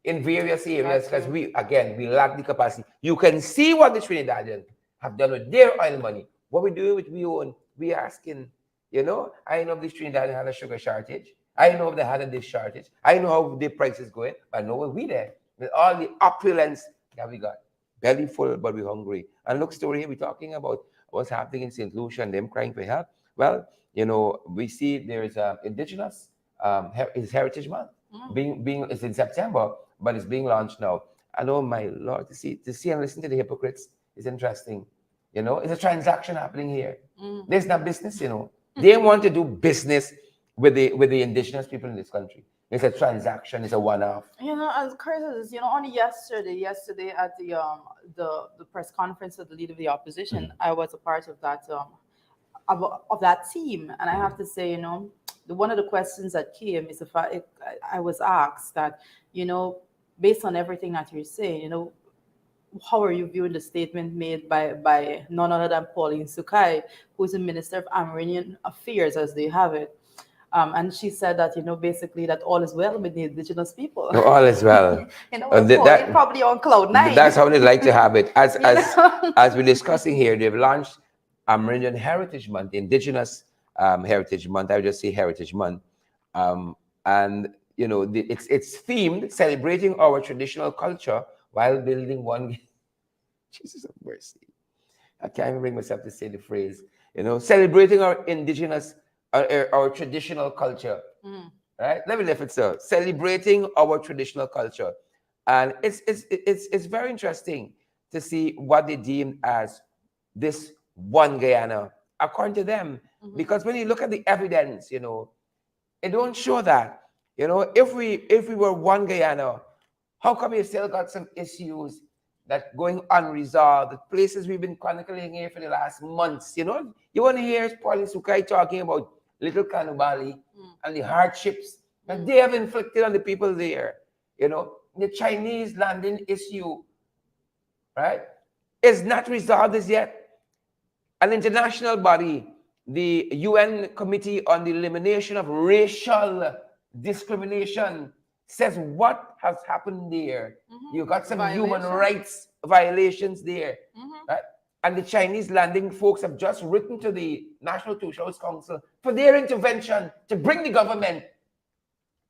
Speaker 2: in various areas because we lack the capacity. You can see what the Trinidadians have done with their oil money. What we do with we own, we asking, you know, I know if this Trinidadian had a sugar shortage. I know if they had a dish shortage. I know how the price is going. I know what we there with all the opulence that we got. Belly full, but we're hungry. And look, story here, we're talking about what's happening in St. Lucia and them crying for help. Well, you know, we see there is indigenous it's Heritage Month. It's in September, but it's being launched now. And oh my Lord, to see and listen to the hypocrites is interesting. You know, it's a transaction happening here. There's no business, you know. They want to do business with the indigenous people in this country. It's a transaction, it's a one-off.
Speaker 1: You know, as Curtis, you know, only yesterday at the press conference of the leader of the opposition, I was a part of that of that team, and I have to say, you know, one of the questions that came is if I was asked that, you know, based on everything that you're saying, you know, how are you viewing the statement made by none other than Pauline Sukai, who is the Minister of Amerindian Affairs, as they have it. And she said that, you know, basically that all is well with the indigenous people.
Speaker 2: No, all is well.
Speaker 1: You know, Pauline probably on cloud nine.
Speaker 2: That's how they like to have it. As we're discussing here, they've launched Amerindian Heritage Month, Indigenous Heritage Month. I would just say Heritage Month. And, you know, it's themed celebrating our traditional culture while building one. Jesus of mercy. I can't even bring myself to say the phrase, you know, celebrating our indigenous, our traditional culture, right? Let me lift it, sir. Celebrating our traditional culture. And it's very interesting to see what they deem as this one Guyana, according to them. Because when you look at the evidence, you know, it don't show that. You know, if we were one Guyana, how come you still got some issues that going unresolved, the places we've been chronicling here for the last months? You know, you want to hear Pauline Sukai talking about Little Kanubali and the hardships that they have inflicted on the people there. You know, the Chinese landing issue, right, is not resolved as yet. An international body, the UN Committee on the Elimination of Racial Discrimination, says what has happened there. You got some human
Speaker 1: Violation.
Speaker 2: rights violations there. Right? And the Chinese landing folks have just written to the National Two-Shows Council for their intervention to bring the government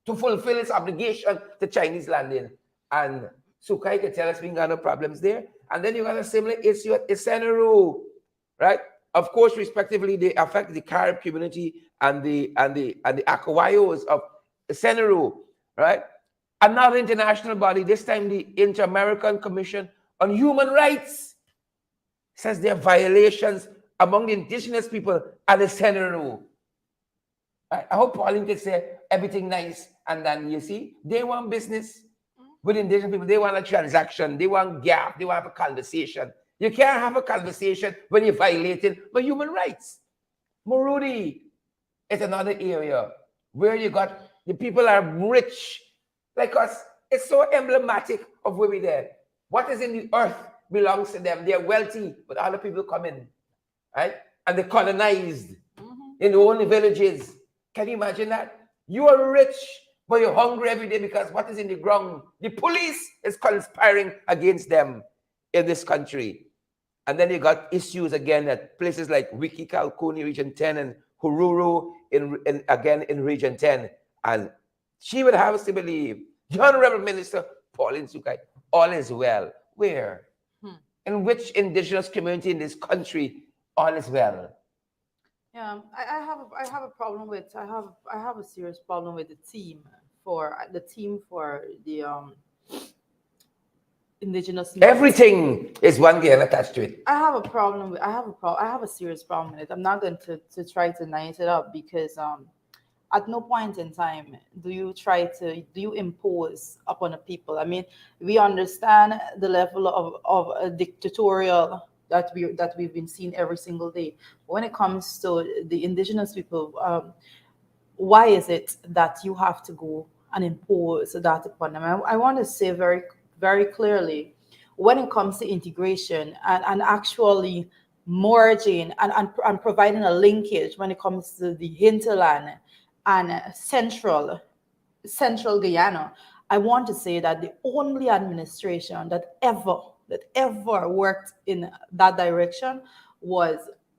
Speaker 2: to fulfill its obligation to Chinese landing. And Sukai can tell us we got no problems there. And then you got a similar issue at Isenuru, right? Of course, respectively, they affect the Carib community and the Akawayos of Isenuru, right? Another international body, this time the Inter-American Commission on Human Rights, says there are violations among the indigenous people at Isenuru. I hope Pauline can say everything nice, and then you see, they want business with indigenous people. They want a transaction. They want gap. They want a conversation. You can't have a conversation when you're violating the human rights. Morudi is another area where you got the people are rich like us. It's so emblematic of where we're there. What is in the earth belongs to them. They're wealthy, but other people come in, right? And they're colonized in their own villages. Can you imagine that? You are rich, but you're hungry every day because what is in the ground? The police is conspiring against them in this country. And then you got issues again at places like Wiki Kalkuni, Region 10, and Hururu, again in Region 10. And she would have us to believe, the Honorable Minister Pauline Sukai, all is well. Where? In which indigenous community in this country all is well?
Speaker 1: Yeah, I have a problem with I have a serious problem with the team for the indigenous.
Speaker 2: Everything is one game attached to it.
Speaker 1: I have a problem with I have a serious problem with it. I'm not going to try to nice it up because at no point in time do you impose upon the people. I mean, we understand the level of a dictatorial that we've been seeing every single day. When it comes to the indigenous people, why is it that you have to go and impose that upon them? I want to say very, very clearly, when it comes to integration and actually merging and providing a linkage when it comes to the hinterland and central Guyana, I want to say that the only administration that ever worked in that direction was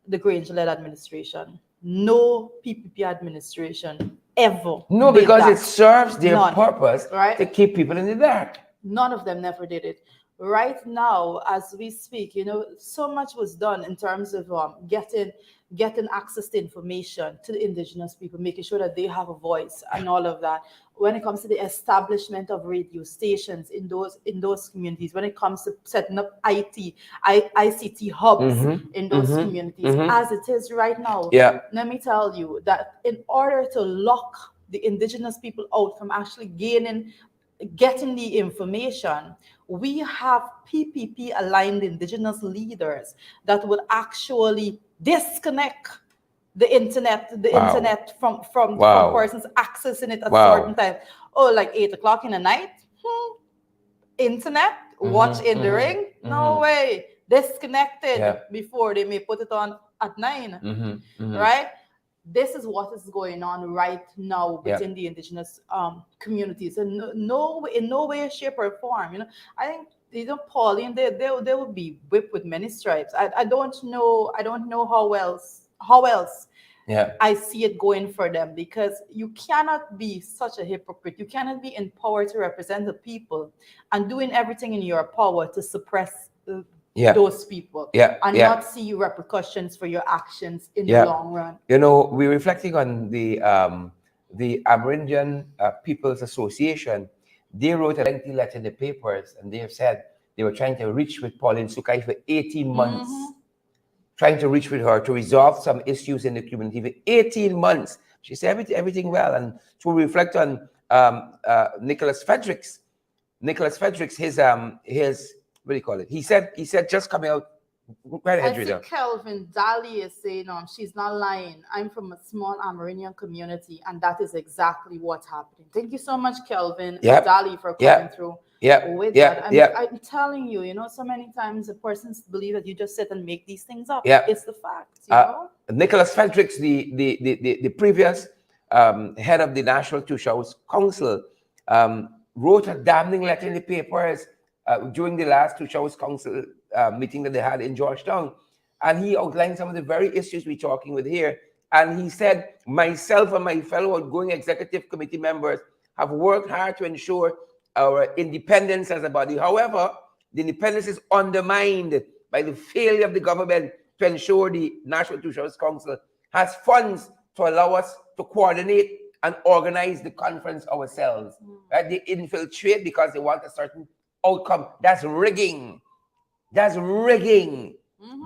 Speaker 1: the Granger-led administration. No PPP administration ever.
Speaker 2: No, because it serves their purpose, right, to keep people in the dark.
Speaker 1: None of them never did it. Right now, as we speak, so much was done in terms of getting access to information to the indigenous people, making sure that they have a voice and all of that. When it comes to the establishment of radio stations in those communities, when it comes to setting up ICT hubs in those communities, as it is right now, let me tell you that in order to lock the indigenous people out from actually getting the information, we have PPP aligned indigenous leaders that would actually disconnect the internet from persons accessing it at certain time. Oh, like 8 o'clock in the night, internet, watch in the ring, no way, disconnected before they may put it on at 9, right? This is what is going on right now within the indigenous communities, and in no way, shape, or form. I think Pauline, they will be whipped with many stripes. I don't know how else I see it going for them, because you cannot be such a hypocrite. You cannot be in power to represent the people and doing everything in your power to suppress those people and not see repercussions for your actions in the long run.
Speaker 2: We're reflecting on the Amerindian People's Association. They wrote a lengthy letter in the papers, and they have said they were trying to reach with Pauline Sukai for 18 months, trying to reach with her to resolve some issues in the community for 18 months. She said everything well. And to reflect on Nicholas Fredericks, his what do you call it? He said just coming out.
Speaker 1: I think Kelvin Daly is saying, she's not lying. I'm from a small Amerindian community, and that is exactly what's happening. Thank you so much, Kelvin Daly, for coming through with that. I'm telling you, so many times the persons believe that you just sit and make these things up. It's the fact.
Speaker 2: Nicholas Fredericks, the previous head of the National Two-Shows Council, wrote a damning letter in the papers during the last two Showers Council meeting that they had in Georgetown. And he outlined some of the very issues we're talking with here. And he said, myself and my fellow outgoing executive committee members have worked hard to ensure our independence as a body. However, the independence is undermined by the failure of the government to ensure the National Two Showers Council has funds to allow us to coordinate and organize the conference ourselves. Right? They infiltrate because they want a certain outcome. That's rigging. That's rigging.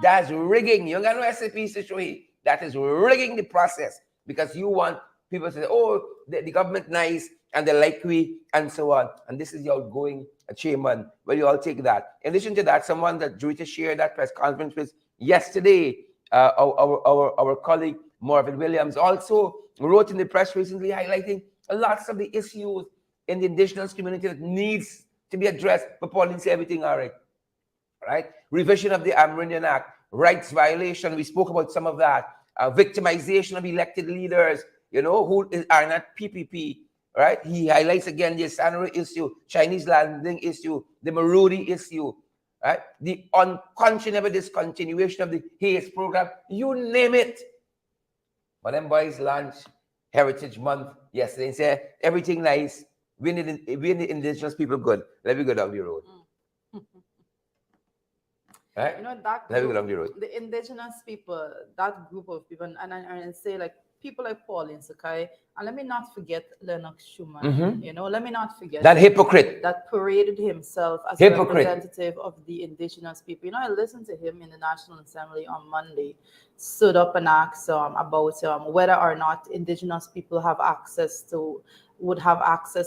Speaker 2: That's rigging. You got no SAPs to show you. That is rigging the process because you want people to say, oh, the government nice and they like we and so on. And this is the outgoing chairman. Well, you all take that. In addition to that, someone that Juita shared that press conference with yesterday, our colleague Marvin Williams also wrote in the press recently highlighting lots of the issues in the indigenous community that needs to be addressed. But Pauline said everything all right. Right? Revision of the Amerindian Act, rights violation, we spoke about some of that, victimization of elected leaders, you know, who are not PPP, right? He highlights again the Sanuri issue, Chinese landing issue, the Marudi issue, right? The unconscionable discontinuation of the Hayes program, you name it. But them boys launched Heritage Month yesterday and said, everything nice, we need the indigenous people good. Let me go down the road. Right?
Speaker 1: You know, that group, the indigenous people, that group of people, and say like people like Pauline Sakai, and let me not forget Lennox Schumann, you know, let me not forget
Speaker 2: that hypocrite
Speaker 1: that paraded himself as a representative of the indigenous people. You know, I listened to him in the National Assembly on Monday, stood up and asked about whether or not indigenous people would have access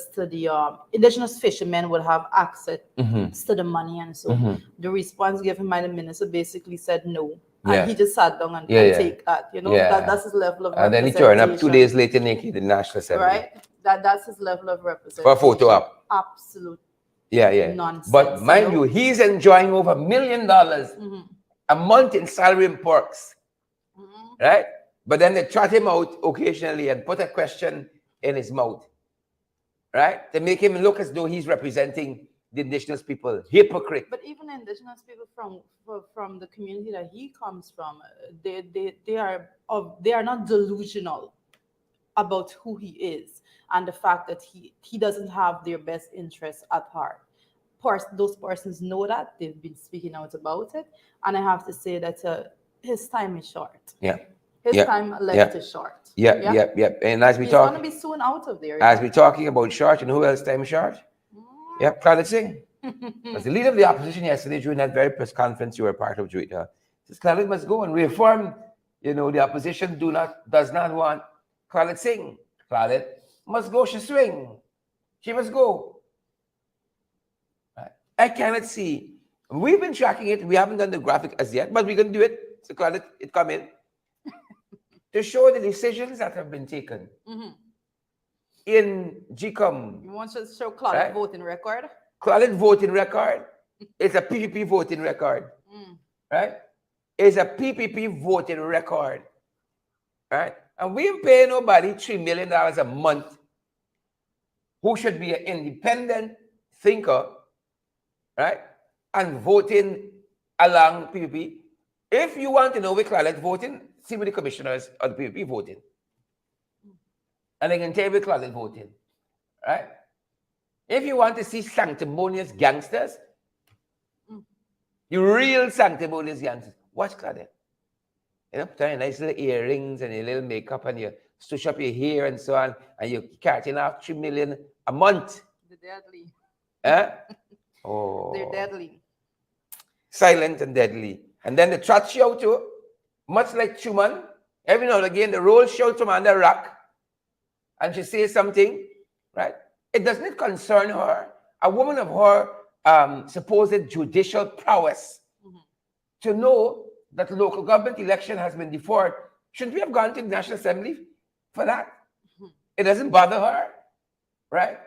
Speaker 1: to the indigenous fishermen would have access to the money, and so the response given by the minister basically said no, and he just sat down and take that, you know, that's his level of
Speaker 2: and then he turned up 2 days later naked in the National Assembly,
Speaker 1: right? That's his level of representation.
Speaker 2: For a photo op.
Speaker 1: Absolute nonsense.
Speaker 2: But mind you, he's enjoying over $1 million a month in salary and perks, right? But then they trot him out occasionally and put a question in his mouth, right? They make him look as though he's representing the indigenous people. Hypocrite.
Speaker 1: But even indigenous people from the community that he comes from, they are not delusional about who he is and the fact that he doesn't have their best interests at heart. Those persons know that. They've been speaking out about it, and I have to say that his time is short. His time left is short.
Speaker 2: And as we
Speaker 1: he's
Speaker 2: talk,
Speaker 1: going to be soon out of there.
Speaker 2: As we're talking about short, and who else time is short? Khalid Singh. As the leader of the opposition yesterday during that very press conference you were part of, Juita, says Khalid must go and reform. You know, the opposition does not want Khalid Singh. Khalid must go. She swing. She must go. I cannot see. We've been tracking it. We haven't done the graphic as yet, but we're going to do it. So Khalid, it come in. To show the decisions that have been taken in GCOM.
Speaker 1: You want to show Khalid voting record?
Speaker 2: Khalid voting record is a PPP voting record, right? It's a PPP voting record, right? And we ain't paying nobody $3 million a month who should be an independent thinker, right? And voting along PPP. If you want to know where Khalid voting, see with the commissioners of the PPP voting. And they can tell you where Khalid voting, right? If you want to see sanctimonious gangsters, the real sanctimonious gangsters, watch Khalid. You know, put on your nice little earrings and your little makeup and you stush up your hair and so on, and you're carrying off $3 million a month.
Speaker 1: They're deadly.
Speaker 2: Oh.
Speaker 1: They're deadly.
Speaker 2: Silent and deadly. And then the trot show too, much like Truman. Every now and again, the role shows from under rock, and she says something, right? It doesn't concern her, a woman of her supposed judicial prowess, to know that the local government election has been deferred. Shouldn't we have gone to the National Assembly for that? It doesn't bother her, right?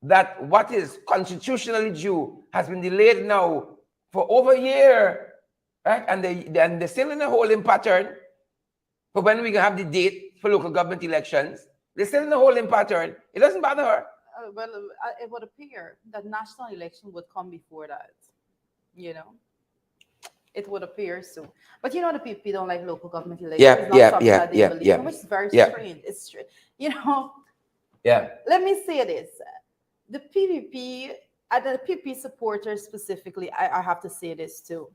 Speaker 2: That what is constitutionally due has been delayed now for over a year, right? And they're still in a holding pattern for when we have the date for local government elections. They're still in a holding pattern. It doesn't bother her.
Speaker 1: It would appear that national election would come before that. You know, it would appear so. But you know, the people don't like local government election.
Speaker 2: Yeah,
Speaker 1: It's not
Speaker 2: yeah,
Speaker 1: something
Speaker 2: yeah,
Speaker 1: that they
Speaker 2: yeah,
Speaker 1: believe
Speaker 2: yeah,
Speaker 1: in, which is very
Speaker 2: yeah,
Speaker 1: strange. It's strange. You know,
Speaker 2: yeah,
Speaker 1: let me say this: the PVP, the PVP supporters specifically, I have to say this too.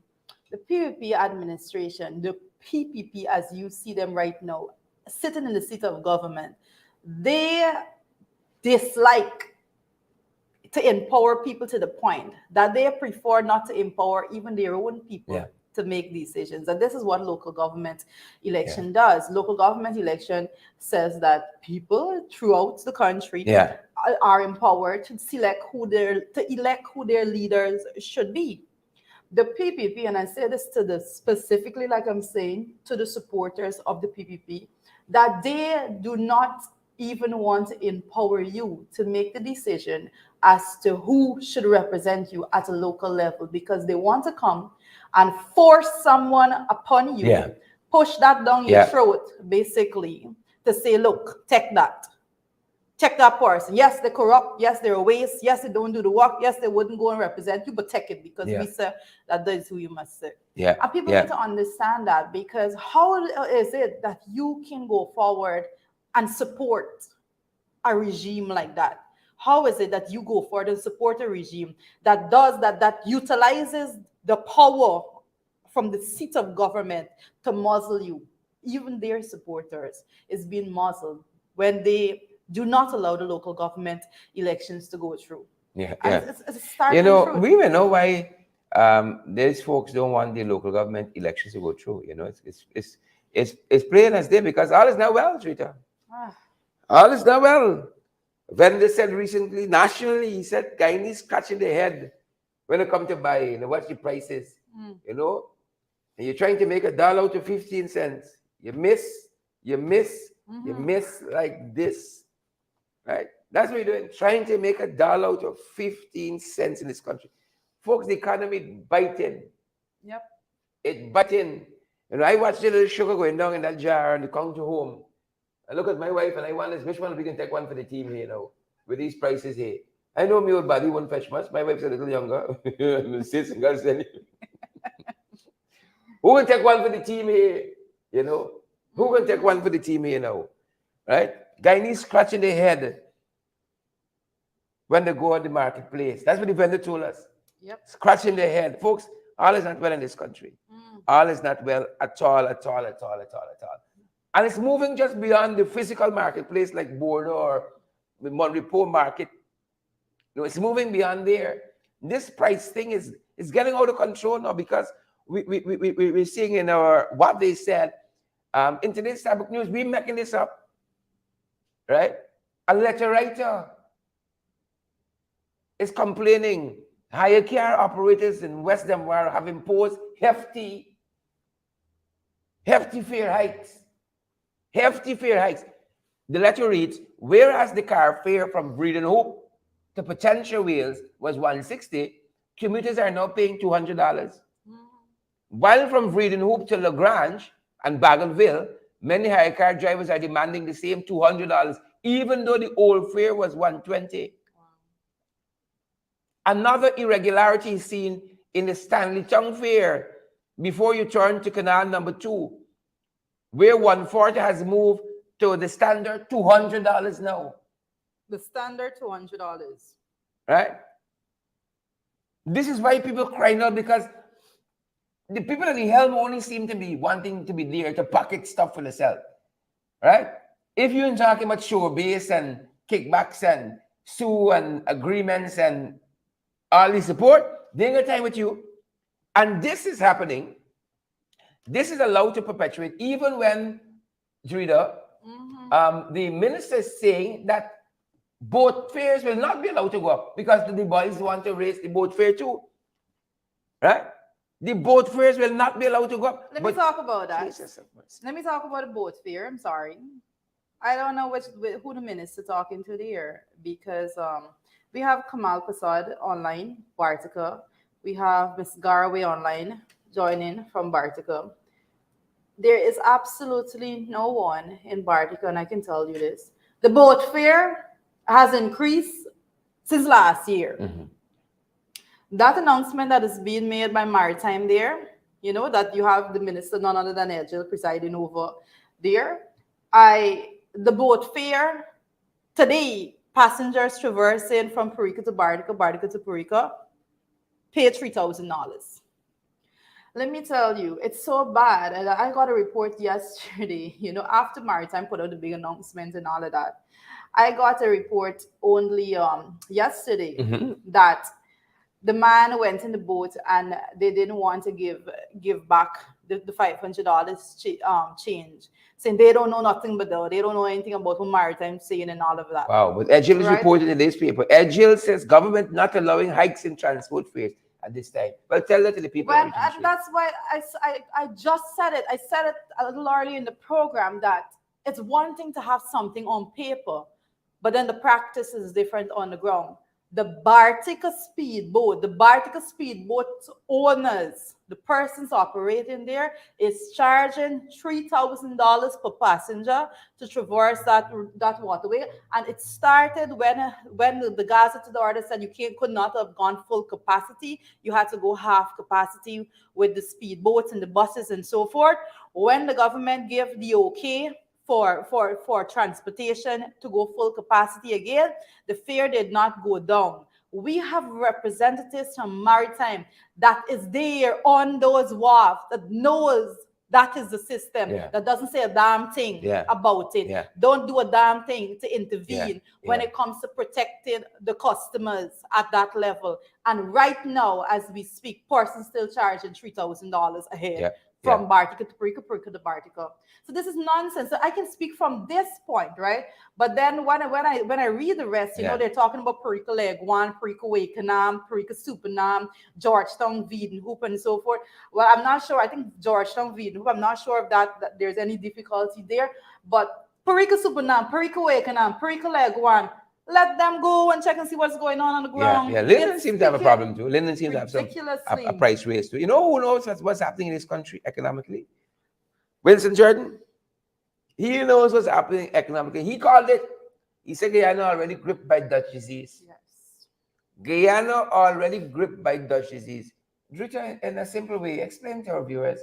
Speaker 1: The PVP administration, the PPP as you see them right now, sitting in the seat of government, they dislike to empower people to the point that they prefer not to empower even their own
Speaker 2: yeah,
Speaker 1: people to make decisions. And this is what local government
Speaker 2: yeah,
Speaker 1: election does. Local government election says that people throughout the country
Speaker 2: yeah,
Speaker 1: are empowered to select to elect who their leaders should be. The PPP, and I say this to the specifically, like I'm saying, to the supporters of the PPP, that they do not even want to empower you to make the decision as to who should represent you at a local level because they want to come and force someone upon you,
Speaker 2: yeah,
Speaker 1: push that down your
Speaker 2: yeah,
Speaker 1: throat, basically, to say, look, take that. Check that person. Yes, they're corrupt. Yes, they're a waste. Yes, they don't do the work. Yes, they wouldn't go and represent you, but take it because
Speaker 2: yeah,
Speaker 1: we say that is who you must serve.
Speaker 2: yeah,
Speaker 1: And people
Speaker 2: yeah,
Speaker 1: need to understand that because how is it that you can go forward and support a regime like that? How is it that you go forward and support a regime that does that, that utilizes the power from the seat of government to muzzle you? Even their supporters is being muzzled when they do not allow the local government elections to go through.
Speaker 2: yeah,
Speaker 1: And
Speaker 2: yeah.
Speaker 1: it's a
Speaker 2: You
Speaker 1: startling
Speaker 2: know,
Speaker 1: truth.
Speaker 2: we even know why these folks don't want the local government elections to go through. You know, it's plain as day because all is not well, Rita.
Speaker 1: Ah,
Speaker 2: All is not well. Vendor said recently, nationally, he said, Guyanese scratching their head when it comes to buying, you know, what's the prices, you know? And you're trying to make $1 out of 15 cents. You miss, you miss like this, right? That's what you're doing, trying to make $1 out of 15 cents in this country. Folks, the economy biting.
Speaker 1: yep.
Speaker 2: It biting. And I watch the little sugar going down in that jar and the counter home. I look at my wife and I wonder which one we can take one for the team here now with these prices here. I know my old body won't fetch much. My wife's a little younger. Who can take one for the team here? You know? Who can take one for the team here now? Right? Guyanese scratching their head when they go at the marketplace. That's what the vendor told us.
Speaker 1: Yep.
Speaker 2: Scratching their head. Folks, all is not well in this country. All is not well at all, at all, at all, at all, at all. And it's moving just beyond the physical marketplace like Bordeaux or the Monrepo market. You know, it's moving beyond there. This price thing is getting out of control now because we're seeing in our, what they said, in today's Starbucks News, we're making this up, right? A letter writer is complaining hire car operators in West Denver have imposed hefty fare hikes. Hefty fare hikes. The letter reads, whereas the car fare from Breeden Hope to Potential Wales was $160, commuters are now paying $200. While from Breeden Hope to LaGrange and Bagelville, many hire car drivers are demanding the same $200, even though the old fare was $120. Another irregularity is seen in the Stanley Tongue fare before you turn to Canal Number 2, where 140 has moved to the standard $200 now.
Speaker 1: The standard $200.
Speaker 2: Right? This is why people cry now because the people at the helm only seem to be wanting to be there to pocket stuff for themselves. Right? If you're talking about show base and kickbacks and sue and agreements and all the support, they ain't got time with you. And this is happening. This is allowed to perpetuate even when, Drida, the minister is saying that boat fares will not be allowed to go up because the boys want to raise the boat fare too. Right? The boat fares will not be allowed to go up.
Speaker 1: Let me talk about that.
Speaker 2: Jesus,
Speaker 1: let me talk about the boat fare. I'm sorry. I don't know who the minister talking to there because we have Kamal Prasad online, Bartica. We have Miss Garaway online joining from Bartica. There is absolutely no one in Bartica, and I can tell you this. The boat fare has increased since last year. That announcement that is being made by Maritime there, that you have the minister, none other than Edgel, presiding over there. The boat fare today, passengers traversing from Purika to Bartica, Bartica to Purika, pay $3,000. Let me tell you, it's so bad. And I got a report yesterday, after Maritime put out the big announcement and all of that. I got a report only yesterday that the man went in the boat and they didn't want to give back the $500 change, saying they don't know nothing but they don't know anything about what Maritime saying and all of that.
Speaker 2: Wow, but Edgil is reported in this paper. Edgil says government not allowing hikes in transport fares at this time. Well, tell that to the people.
Speaker 1: Well, and that's why I just said it. I said it a little earlier in the program that it's one thing to have something on paper, but then the practice is different on the ground. The Bartica speedboat owners, the persons operating there, is charging $3,000 per passenger to traverse that waterway. And it started when the Gazetted order said you could not have gone full capacity. You had to go half capacity with the speedboats and the buses and so forth. When the government gave the okay for transportation to go full capacity again, the fare did not go down. We have representatives from Maritime that is there on those wharves that knows that is the system, that doesn't say a damn thing about it. Don't do a damn thing to intervene when it comes to protecting the customers at that level. And right now, as we speak, persons still charging $3,000 a head. From Bartica to Purika, Purika to Bartica. So this is nonsense. So I can speak from this point, right? But then when I read the rest, they're talking about Purika Leg 1, Purika Wakenham, Purika Supernam, Georgetown, Wiedenhoop, and so forth. Well, I'm not sure. I think Georgetown, Wiedenhoop, I'm not sure if that there's any difficulty there. But Purika Supernam, Purika Wakenham, Purika Leg 1, let them go and check and see what's going on the ground.
Speaker 2: Linden seems to have a problem too. Linden seems to have a price raise too. You know who knows what's happening in this country economically? Winston Jordan. He knows what's happening economically. He called it. He said Guyana already gripped by Dutch disease.
Speaker 1: Yes.
Speaker 2: Guyana already gripped by Dutch disease. Rita, in a simple way, explain to our viewers,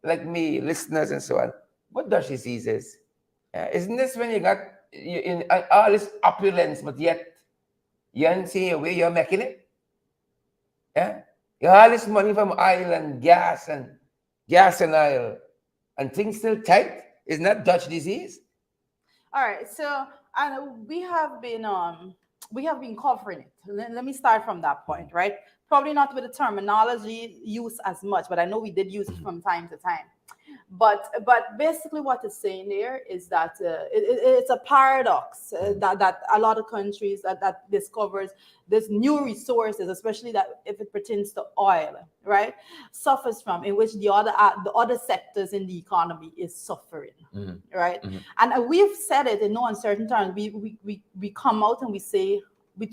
Speaker 2: like me, listeners and so on, what Dutch disease is. Isn't this when you got in all this opulence, but yet you ain't seeing a way you're making it? Yeah? You have all this money from oil and gas and oil, and things still tight. Isn't that Dutch disease?
Speaker 1: All right, so we have been covering it. Let me start from that point, right? Probably not with the terminology used as much, but I know we did use it from time to time. But basically what it's saying there is that it's a paradox that a lot of countries that discovers this new resources, especially that if it pertains to oil, right, suffers from, in which the other sectors in the economy is suffering, right? And we've said it in no uncertain terms. We come out and we say,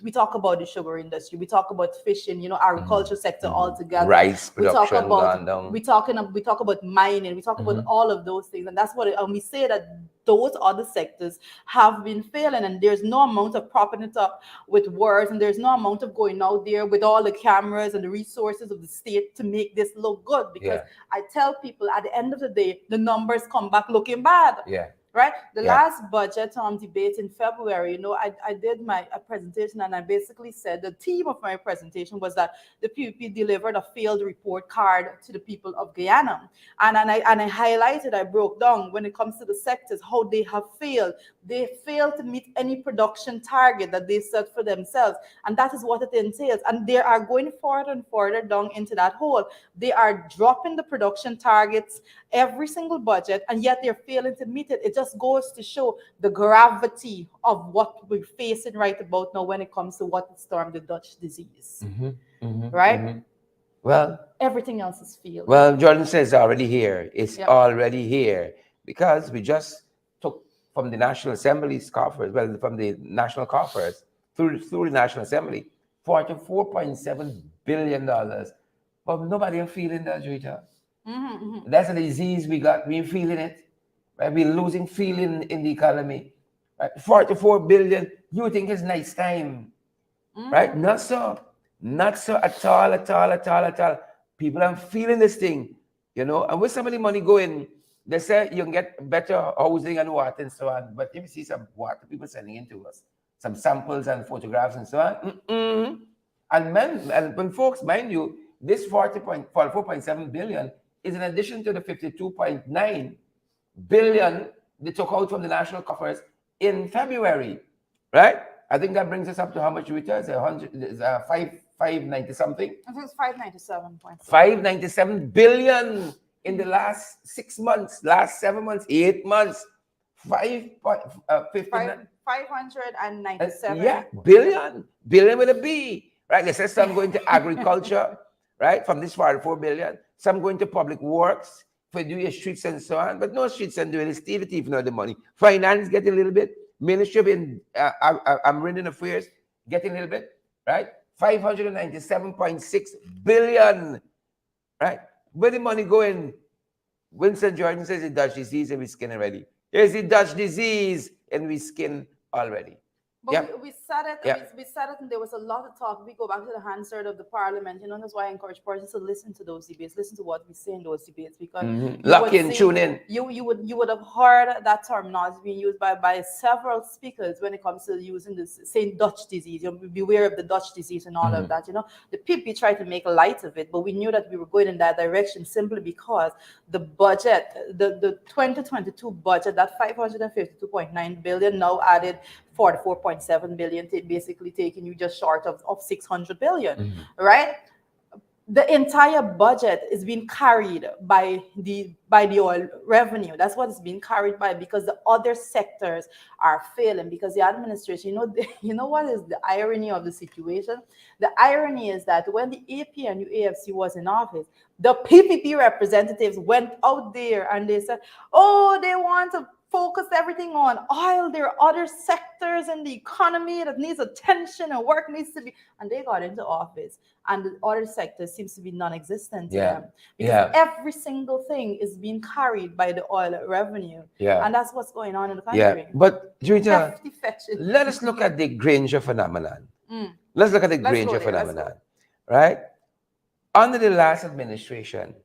Speaker 1: we talk about the sugar industry, we talk about fishing, agriculture sector altogether.
Speaker 2: Rice production gone down.
Speaker 1: We talk about mining, we talk about all of those things, and that's what and we say that those other sectors have been failing, and there's no amount of propping it up with words, and there's no amount of going out there with all the cameras and the resources of the state to make this look good. Because I tell people at the end of the day, the numbers come back looking bad. Right? The last budget debate in February, I did a presentation, and I basically said the theme of my presentation was that the PPP delivered a failed report card to the people of Guyana. And I highlighted, I broke down when it comes to the sectors, how they have failed. They failed to meet any production target that they set for themselves. And that is what it entails. And they are going further and further down into that hole. They are dropping the production targets every single budget, and yet they're failing to meet it. It just goes to show the gravity of what we're facing right about now when it comes to what is termed the Dutch disease. Right?
Speaker 2: Well,
Speaker 1: everything else is failed.
Speaker 2: Well, Jordan says already here. It's already here because we just took from the National Assembly's coffers, from the national coffers through the National Assembly, $44.7 billion. But nobody is feeling that, Rita. That's a disease we got. We're feeling it. Right? We're losing feeling in the economy. Right? 44 billion. You think it's nice time right? Not so. Not so at all, at all, at all, at all. People are feeling this thing, and where some of the money going, they say you can get better housing and water and so on. But if you see some water people sending in to us, some samples and photographs and so on. And when folks, mind you, this 44.7 billion is in addition to the 52.9 billion they took out from the national coffers in February, right? I think that brings us up to how much returns? 590 something.
Speaker 1: I think it's 597.
Speaker 2: 597 billion in the last 6 months, last 7 months, 8 months.
Speaker 1: 597.
Speaker 2: Yeah, billion with a B, right? They said some going to agriculture, right? From this 4 billion, some going to public works for doing your streets and so on, but no streets and doing it, steal it even the money. Finance getting a little bit, Ministry of Marine Affairs getting a little bit, right? 597.6 billion, right? Where the money going? Winston Jordan says it's Dutch disease and we skin already. Here's the Dutch disease and we skin already.
Speaker 1: But we said it, we said it, and there was a lot of talk. We go back to the Hansard of the Parliament, that's why I encourage persons to listen to those debates, listen to what we say in those debates, because
Speaker 2: tune in.
Speaker 1: You would have heard that terminology being used by several speakers when it comes to using this saying Dutch disease. Beware of the Dutch disease and all of that. The PP tried to make light of it, but we knew that we were going in that direction simply because the budget, the 2022 budget, that 552.9 billion now added 44.7 billion, basically taking you just short of 600 billion, right? The entire budget is being carried by the oil revenue. That's what it's being carried by, because the other sectors are failing, because the administration, you know what is the irony of the situation? The irony is that when the AP and UAFC was in office, the PPP representatives went out there and they said, oh, they want to focus everything on oil. There are other sectors in the economy that needs attention and work needs to be, and they got into office and the other sector seems to be non-existent to them, because every single thing is being carried by the oil revenue, and that's what's going on in the country.
Speaker 2: But Juita, let us look at the Granger phenomenon. Let's look at the Granger phenomenon, right? Under the last administration,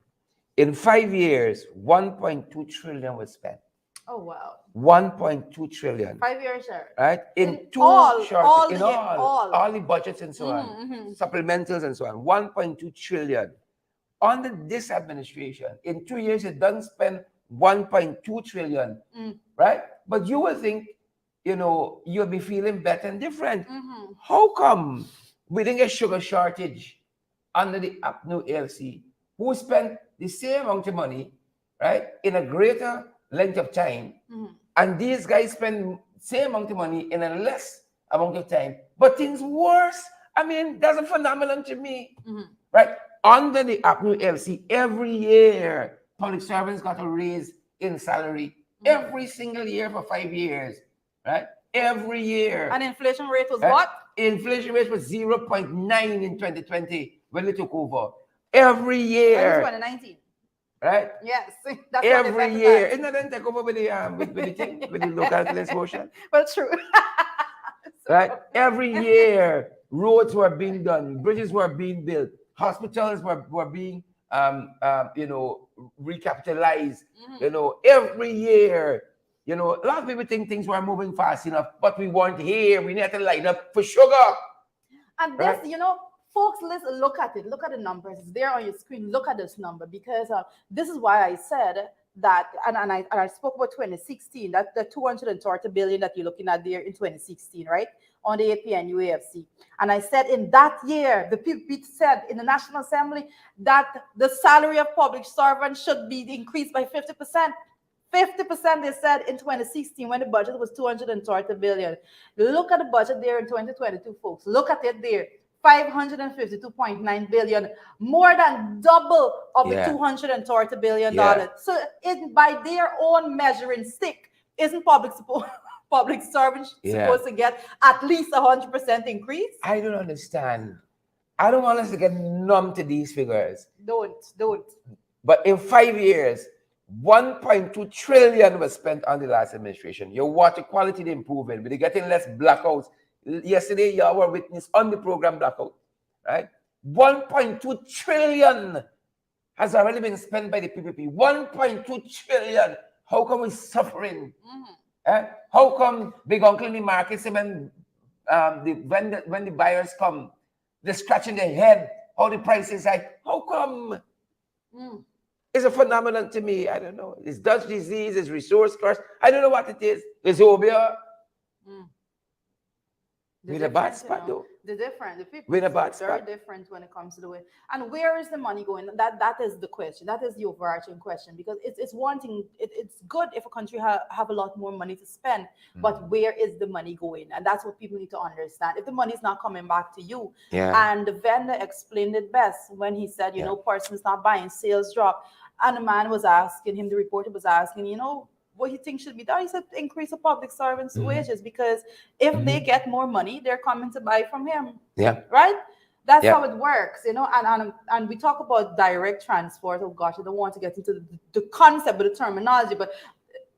Speaker 2: in 5 years, 1.2 trillion was spent.
Speaker 1: Oh, wow.
Speaker 2: 1.2 trillion.
Speaker 1: 5 years, sir.
Speaker 2: Right? In
Speaker 1: all
Speaker 2: the budgets and so on, supplementals and so on, 1.2 trillion. Under this administration, in 2 years, it doesn't spend 1.2 trillion, right? But you will think, you'll be feeling better and different. How come we didn't get sugar shortage under the APNU ALC, who spent the same amount of money, right, in a greater length of time, and these guys spend same amount of money in a less amount of time, but things worse? I mean, that's a phenomenon to me, right? Under the APNU LC, every year, public servants got a raise in salary every single year for 5 years, right? Every year.
Speaker 1: And inflation rate was what?
Speaker 2: Inflation rate was 0.9 in 2020 when they took over. Every year.
Speaker 1: In 2019.
Speaker 2: Right?
Speaker 1: Yes. That's
Speaker 2: every year. Isn't that then take over with the thing, with the local class motion?
Speaker 1: Well, true.
Speaker 2: Right? Every year, roads were being done, bridges were being built, hospitals were being recapitalized. Every year. A lot of people think things were moving fast enough, but we weren't here. We need to line up for sugar.
Speaker 1: And this, folks, listen, look at it. Look at the numbers. It's there on your screen. Look at this number, because this is why I said that, and I spoke about 2016, that the 230 billion that you're looking at there in 2016, right, on the AP and UAFC. And I said in that year, the people said in the National Assembly that the salary of public servants should be increased by 50%. 50% they said in 2016 when the budget was 230 billion. Look at the budget there in 2022, folks. Look at it there. 552.9 billion, more than double of the $230 billion. So by their own measuring stick, isn't public servants supposed to get at least 100% increase?
Speaker 2: I don't understand. I don't want us to get numb to these figures.
Speaker 1: Don't.
Speaker 2: But in 5 years, 1.2 trillion was spent on the last administration. Your water quality is improving, but they're getting less blackouts Yesterday, y'all were witness on the program Blackout, right? 1.2 trillion has already been spent by the PPP. 1.2 trillion. How come we're suffering? How come big uncle in the market say when the buyers come, they're scratching their head, how the price is like? How come? It's a phenomenon to me. I don't know. It's Dutch disease, it's resource curse. I don't know what it is. It's obia. We're a bad spot, though.
Speaker 1: The different, the people
Speaker 2: we're in a bad spot.
Speaker 1: Very different when it comes to the way. And where is the money going? That is the question. That is the overarching question, because it's one thing. It's good if a country have a lot more money to spend, but where is the money going? And that's what people need to understand. If the money is not coming back to you, and the vendor explained it best when he said, you know, person's not buying, sales drop, and the man was asking him, the reporter was asking, you know, what he thinks should be done. He said increase the public servants' wages, because if they get more money, they're coming to buy from him. Right? That's how it works, you know. And we talk about direct transfers. Oh gosh, I don't want to get into the concept of the terminology, but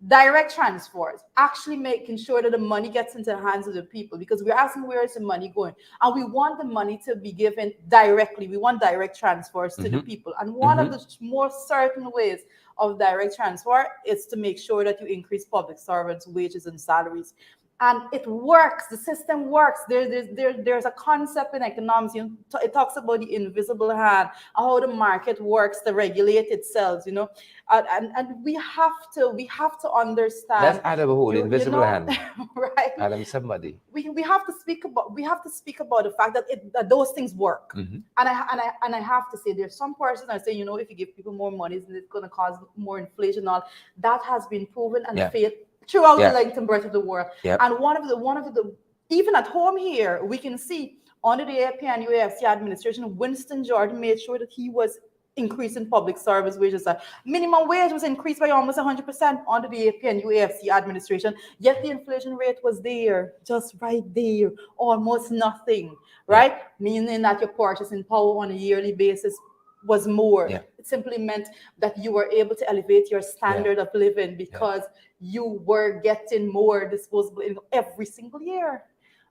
Speaker 1: direct transfers, actually making sure that the money gets into the hands of the people, because we're asking where is the money going, and we want the money to be given directly. We want direct transfers to the people, and one of the more certain ways of direct transfer is to make sure that you increase public servants' wages and salaries. And it works. The system works. There's a concept in economics. You know, it talks about the invisible hand, how the market works to regulate itself. You know, and we have to understand.
Speaker 2: That's Adam Hole, invisible hand.
Speaker 1: Right.
Speaker 2: Adam somebody.
Speaker 1: We have to speak about the fact that those things work. And I have to say, there's some persons that say, you know, if you give people more money, it's going to cause more inflation. All that has been proven and failed throughout the length and breadth of the world. And one of the even at home here, we can see under the AP and UAFC administration, Winston Jordan made sure that he was increasing public service wages. Minimum wage was increased by almost 100% under the AP and UAFC administration, yet the inflation rate was there, just right there, almost nothing, right? Meaning that your purchasing power on a yearly basis was more. It simply meant that you were able to elevate your standard of living, because you were getting more disposable income every single year,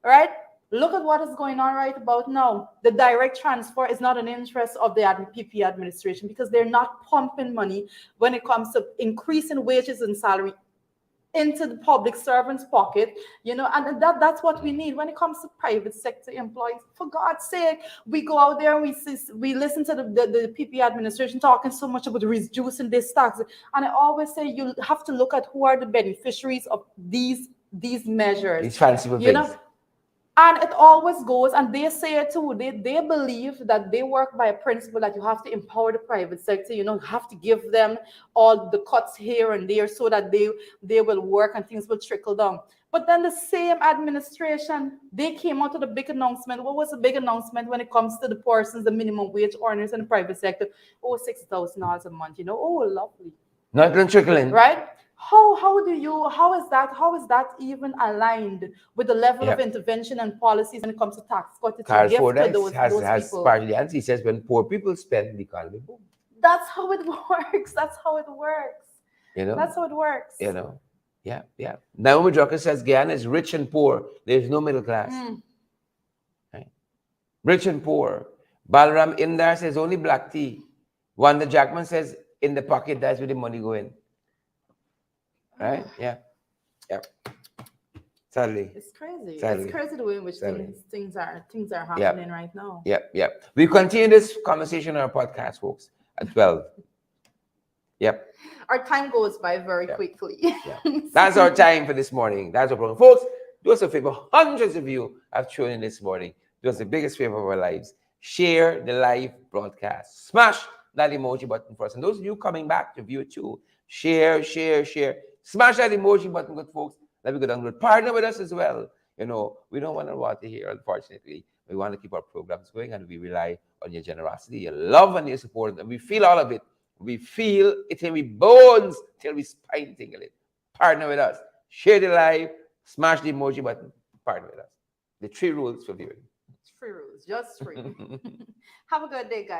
Speaker 1: right? Look at what is going on right about now. The direct transfer is not an interest of the PP administration, because they're not pumping money when it comes to increasing wages and salary into the public servants' pocket, you know, and that's what we need when it comes to private sector employees. For God's sake, we go out there and we listen to the PP administration talking so much about reducing this tax, and I always say you have to look at who are the beneficiaries of these measures.
Speaker 2: These fanciful things.
Speaker 1: You know? And it always goes, and they say it too, they believe that they work by a principle that you have to empower the private sector, you know, have to give them all the cuts here and there so that they will work and things will trickle down. But then the same administration, they came out with a big announcement. What was the big announcement when it comes to the persons, the minimum wage earners in the private sector? Oh, $6,000 a month, you know, oh, lovely.
Speaker 2: Not going to trickle in.
Speaker 1: Right? How is that even aligned with the level of intervention and policies when it comes to tax cuts to
Speaker 2: Carl
Speaker 1: give
Speaker 2: Ford
Speaker 1: to those people?
Speaker 2: part of the answer. He says when poor people spend, the economy boom.
Speaker 1: That's how it works. That's how it works.
Speaker 2: You know?
Speaker 1: That's how it works.
Speaker 2: You know? Yeah. Naomi Drucker says Guyana is rich and poor. There's no middle class. Right? Rich and poor. Balram Indar says only black tea. Wanda Jackman says in the pocket, that's where the money going. Right? Yeah. Sadly.
Speaker 1: It's crazy.
Speaker 2: Sadly.
Speaker 1: It's crazy the way in which things are happening right now.
Speaker 2: Yep. We continue this conversation on our podcast, folks, at 12. Yep.
Speaker 1: Our time goes by very quickly.
Speaker 2: That's our time for this morning. That's our program. Folks, do us a favor. Hundreds of you have tuned in this morning. Do us the biggest favor of our lives. Share the live broadcast. Smash that emoji button for us. And those of you coming back to view it too, share. Smash that emoji button, good folks. Let me go down. Partner with us as well. You know, we don't want to water here, unfortunately. We want to keep our programs going, and we rely on your generosity, your love, and your support. And we feel all of it. We feel it in our bones till we spine tingle it. Partner with us. Share the live. Smash the emoji button. Partner with us. The 3 rules for viewing.
Speaker 1: It's 3 rules. Just 3. Have a good day, guys.